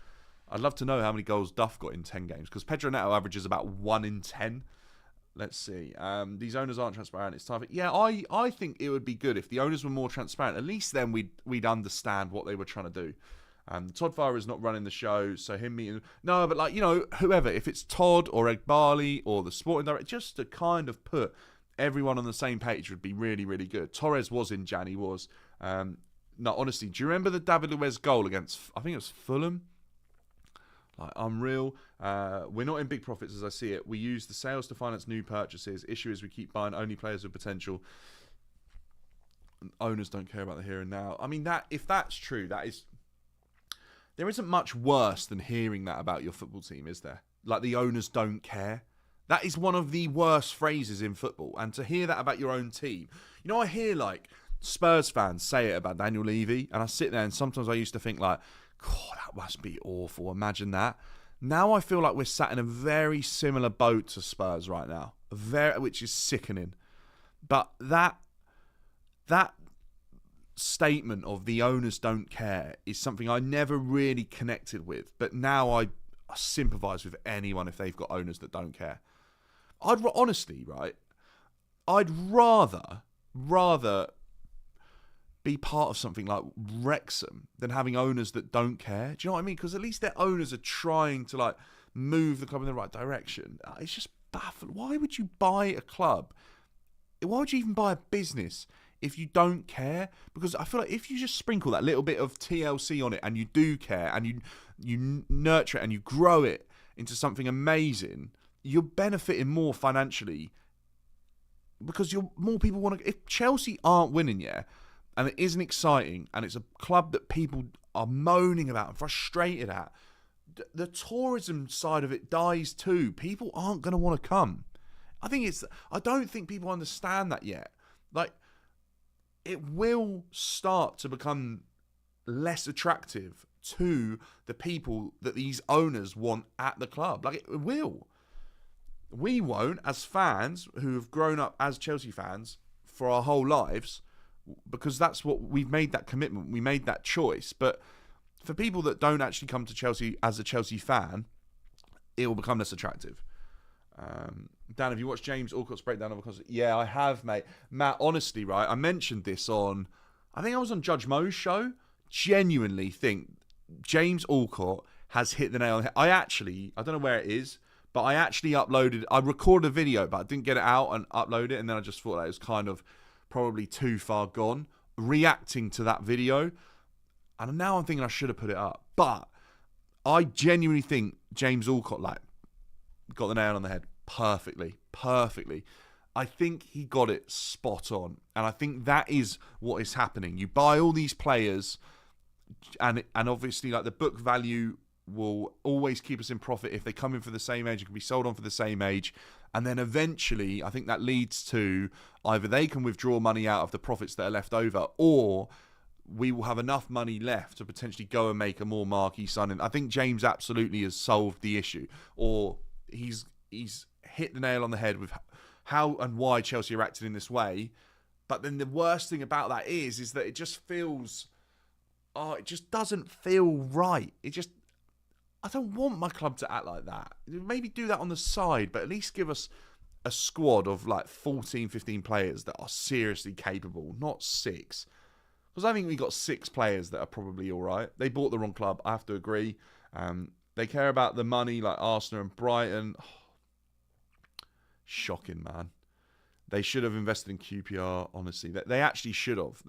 Speaker 1: I'd love to know how many goals Duff got in 10 games, because Pedro Neto averages about 1 in 10. Let's see. These owners aren't transparent. It's time for... Yeah, I think it would be good if the owners were more transparent. At least then we'd understand what they were trying to do. Todd Farrer is not running the show, so him meeting... No, but like, you know, whoever, if it's Todd or Egbali or the sporting director, just to kind of put everyone on the same page would be really, really good. Torres was in Jan, he was. No, honestly, do you remember the David Luiz goal against, I think it was Fulham? Like, unreal. We're not in big profits as I see it. We use the sales to finance new purchases. Issue is we keep buying only players with potential. Owners don't care about the here and now. I mean, that if that's true, there isn't much worse than hearing that about your football team, is there? Like, the owners don't care. That is one of the worst phrases in football. And to hear that about your own team. You know, I hear, like, Spurs fans say it about Daniel Levy, and I sit there and sometimes I used to think, like, God, that must be awful. Imagine that. Now I feel like we're sat in a very similar boat to Spurs right now, which is sickening. But that statement of the owners don't care is something I never really connected with. But now I sympathise with anyone if they've got owners that don't care. Honestly, right? I'd rather be part of something like Wrexham than having owners that don't care. Do you know what I mean? Because at least their owners are trying to, like, move the club in the right direction. It's just baffling. Why would you buy a club? Why would you even buy a business if you don't care? Because I feel like if you just sprinkle that little bit of TLC on it and you do care and you nurture it and you grow it into something amazing, you're benefiting more financially because more people want to. If Chelsea aren't winning, and it isn't exciting, and it's a club that people are moaning about and frustrated at, the tourism side of it dies too. People aren't going to want to come. I don't think people understand that yet. Like, it will start to become less attractive to the people that these owners want at the club. Like, it will. We won't, as fans who have grown up as Chelsea fans for our whole lives, because that's what we've made that commitment. We made that choice. But for people that don't actually come to Chelsea as a Chelsea fan, it will become less attractive. Dan, have you watched James Alcott's breakdown of a concert? Yeah, I have, mate. Matt, honestly, right, I mentioned this I think I was on Judge Mo's show. Genuinely think James Alcott has hit the nail on the head. I don't know where it is, but I recorded a video, but I didn't get it out and upload it, and then I just thought that it was kind of probably too far gone, reacting to that video. And now I'm thinking I should have put it up. But I genuinely think James Alcott, like, got the nail on the head perfectly. I think he got it spot on. And I think that is what is happening. You buy all these players, and obviously, like, the book value will always keep us in profit. If they come in for the same age, it can be sold on for the same age. And then eventually, I think that leads to either they can withdraw money out of the profits that are left over, or we will have enough money left to potentially go and make a more marquee signing. I think James absolutely has solved the issue, or he's hit the nail on the head with how and why Chelsea are acting in this way. But then the worst thing about that is that it just feels, it just doesn't feel right. I don't want my club to act like that. Maybe do that on the side, but at least give us a squad of like 14, 15 players that are seriously capable, not 6. Because I think we got 6 players that are probably all right. They bought the wrong club, I have to agree. They care about the money like Arsenal and Brighton. Shocking, man. They should have invested in QPR, honestly. They actually should have.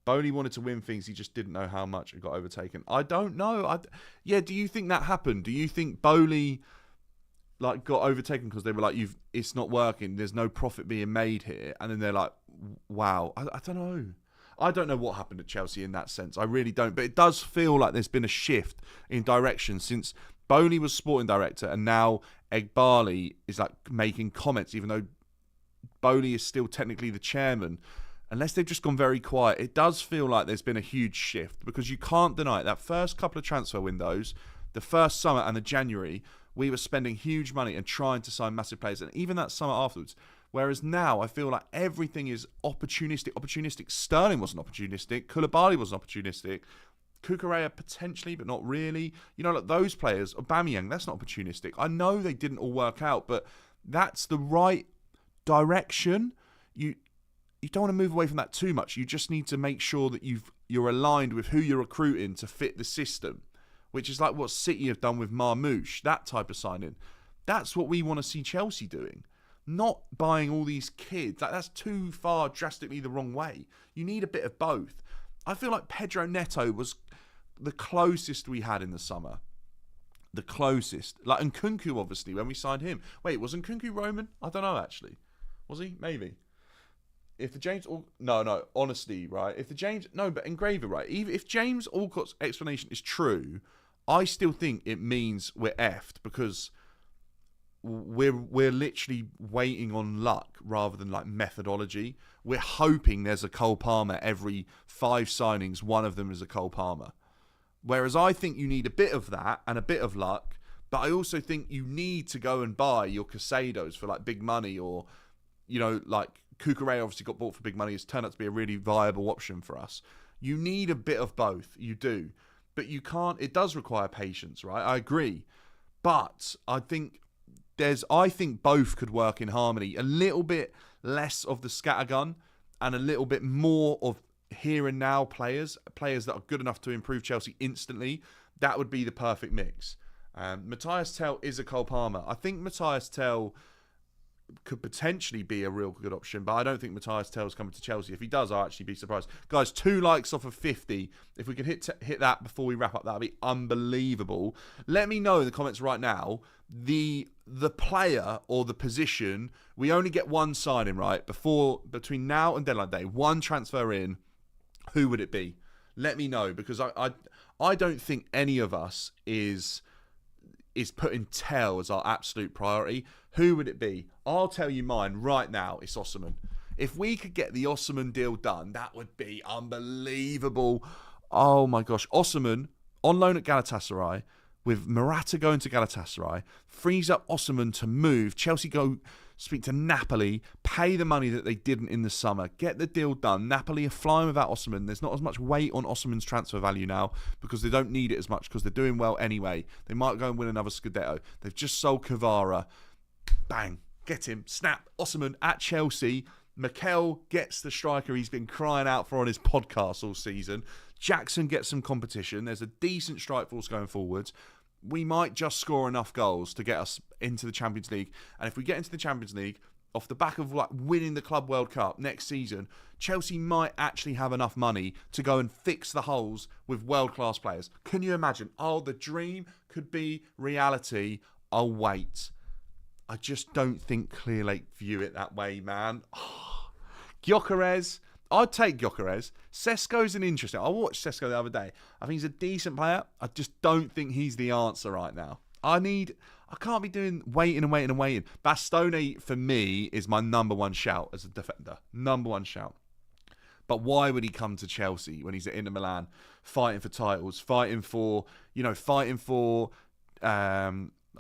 Speaker 1: Bowley wanted to win things, he just didn't know how much it got overtaken. I don't know. Do you think that happened? Do you think Bowley like got overtaken because they were like, it's not working, there's no profit being made here, and then they're like, wow. I don't know. I don't know what happened at Chelsea in that sense. I really don't. But it does feel like there's been a shift in direction since Bowley was sporting director, and now Egbali is like making comments, even though Bowley is still technically the chairman. Unless they've just gone very quiet, it does feel like there's been a huge shift, because you can't deny it. That first couple of transfer windows, the first summer and the January, we were spending huge money and trying to sign massive players, and even that summer afterwards. Whereas now I feel like everything is opportunistic. Sterling wasn't opportunistic. Koulibaly wasn't opportunistic. Kukurea potentially, but not really. You know, like those players, Aubameyang, that's not opportunistic. I know they didn't all work out, but that's the right direction. You don't want to move away from that too much. You just need to make sure that you're aligned with who you're recruiting to fit the system, which is like what City have done with Marmoush, that type of signing. That's what we want to see Chelsea doing. Not buying all these kids. That's too far drastically the wrong way. You need a bit of both. I feel like Pedro Neto was the closest we had in the summer. The closest. Like, and Nkunku, obviously, when we signed him. Wait, wasn't Nkunku Roman? I don't know, actually. Was he? Maybe. If the James... No, honestly, right? If the James... No, but Engraver, right? Even if James Alcott's explanation is true, I still think it means we're effed, because we're literally waiting on luck rather than, like, methodology. We're hoping there's a Cole Palmer every 5 signings. One of them is a Cole Palmer. Whereas I think you need a bit of that and a bit of luck, but I also think you need to go and buy your Casados for, like, big money, or, you know, like, Cucurella obviously got bought for big money. It's turned out to be a really viable option for us. You need a bit of both. You do. But you can't... It does require patience, right? I agree. But I think both could work in harmony. A little bit less of the scattergun and a little bit more of here and now players that are good enough to improve Chelsea instantly. That would be the perfect mix. Matthias Tell is a Cole Palmer. I think Matthias Tell could potentially be a real good option, but I don't think Matthias Tell's coming to Chelsea. If he does, I'll actually be surprised. Guys, 2 likes off of 50. If we can hit that before we wrap up, that'd be unbelievable. Let me know in the comments right now the player or the position. We only get one signing, right? Between now and deadline day, one transfer in. Who would it be? Let me know, because I don't think any of us is putting Tell as our absolute priority. Who would it be? I'll tell you mine right now. It's Osimhen. If we could get the Osimhen deal done, that would be unbelievable. Oh my gosh. Osimhen on loan at Galatasaray, with Morata going to Galatasaray, frees up Osimhen to move. Chelsea go speak to Napoli, pay the money that they didn't in the summer, get the deal done. Napoli are flying without Osimhen. There's not as much weight on Osimhen's transfer value now, because they don't need it as much, because they're doing well anyway. They might go and win another Scudetto. They've just sold Kvara. Bang. Get him. Snap. Osimhen at Chelsea. Mikel gets the striker he's been crying out for on his podcast all season. Jackson gets some competition. There's a decent strike force going forwards. We might just score enough goals to get us into the Champions League. And if we get into the Champions League, off the back of, like, winning the Club World Cup next season, Chelsea might actually have enough money to go and fix the holes with world-class players. Can you imagine? Oh, the dream could be reality. I'll wait. I just don't think Clear Lake view it that way, man. Oh, Gyökeres. I'd take Gyökeres. Sesko's an interesting... I watched Sesko the other day. I think he's a decent player. I just don't think he's the answer right now. I can't be doing waiting. Bastoni, for me, is my number one shout as a defender. Number one shout. But why would he come to Chelsea when he's at Inter Milan, fighting for titles, fighting for...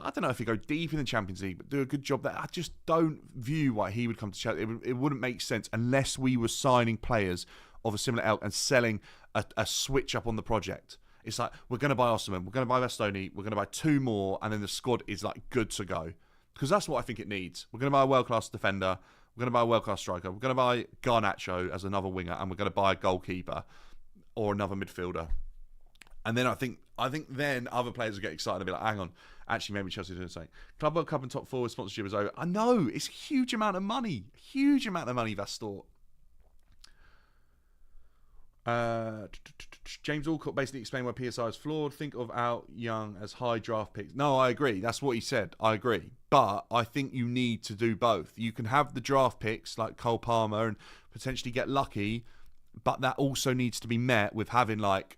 Speaker 1: I don't know if he go deep in the Champions League, but do a good job there. I just don't view why he would come to Chelsea. It wouldn't make sense unless we were signing players of a similar ilk and selling a switch up on the project. It's like, we're going to buy Osimhen, we're going to buy Bastoni, we're going to buy 2 more, and then the squad is, like, good to go. Because that's what I think it needs. We're going to buy a world-class defender, we're going to buy a world-class striker, we're going to buy Garnacho as another winger, and we're going to buy a goalkeeper or another midfielder. And then I think then other players will get excited and be like, hang on, actually maybe Chelsea doing something. Club World Cup and top 4 sponsorship is over. I know, it's a huge amount of money. Huge amount of money, Vastor. James Alcott basically explained why PSI is flawed. Think of Out Young as high draft picks. No, I agree. That's what he said. I agree. But I think you need to do both. You can have the draft picks like Cole Palmer and potentially get lucky, but that also needs to be met with having, like,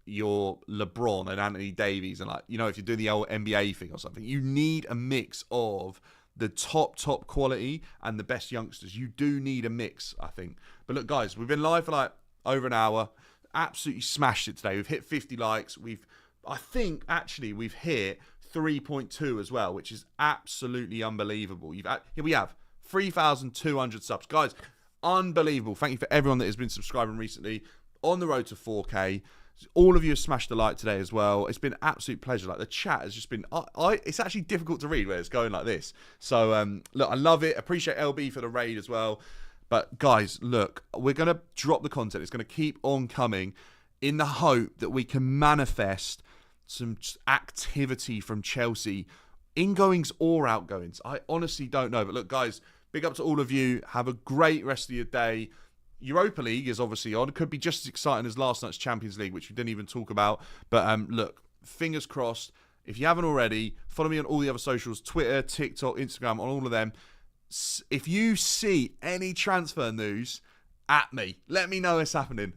Speaker 1: your LeBron and Anthony Davies, and, like, you know, if you do the old NBA thing or something, you need a mix of the top quality and the best youngsters. You do need a mix, I think. But look, guys, we've been live for like over an hour. Absolutely smashed it today. We've hit 50 likes. I think actually we've hit 3.2 as well, which is absolutely unbelievable. Here we have 3,200 subs, guys. Unbelievable. Thank you for everyone that has been subscribing recently. On the road to 4K. All of you have smashed the like today as well. It's been an absolute pleasure. Like, the chat has just been... it's actually difficult to read where it's going like this. So, look, I love it. Appreciate LB for the raid as well. But, guys, look, we're going to drop the content. It's going to keep on coming in the hope that we can manifest some activity from Chelsea. Ingoings or outgoings. I honestly don't know. But, look, guys, big up to all of you. Have a great rest of your day. Europa League is obviously on. It could be just as exciting as last night's Champions League, which we didn't even talk about. But look, fingers crossed. If you haven't already, follow me on all the other socials, Twitter, TikTok, Instagram, on all of them. If you see any transfer news, at me. Let me know it's happening.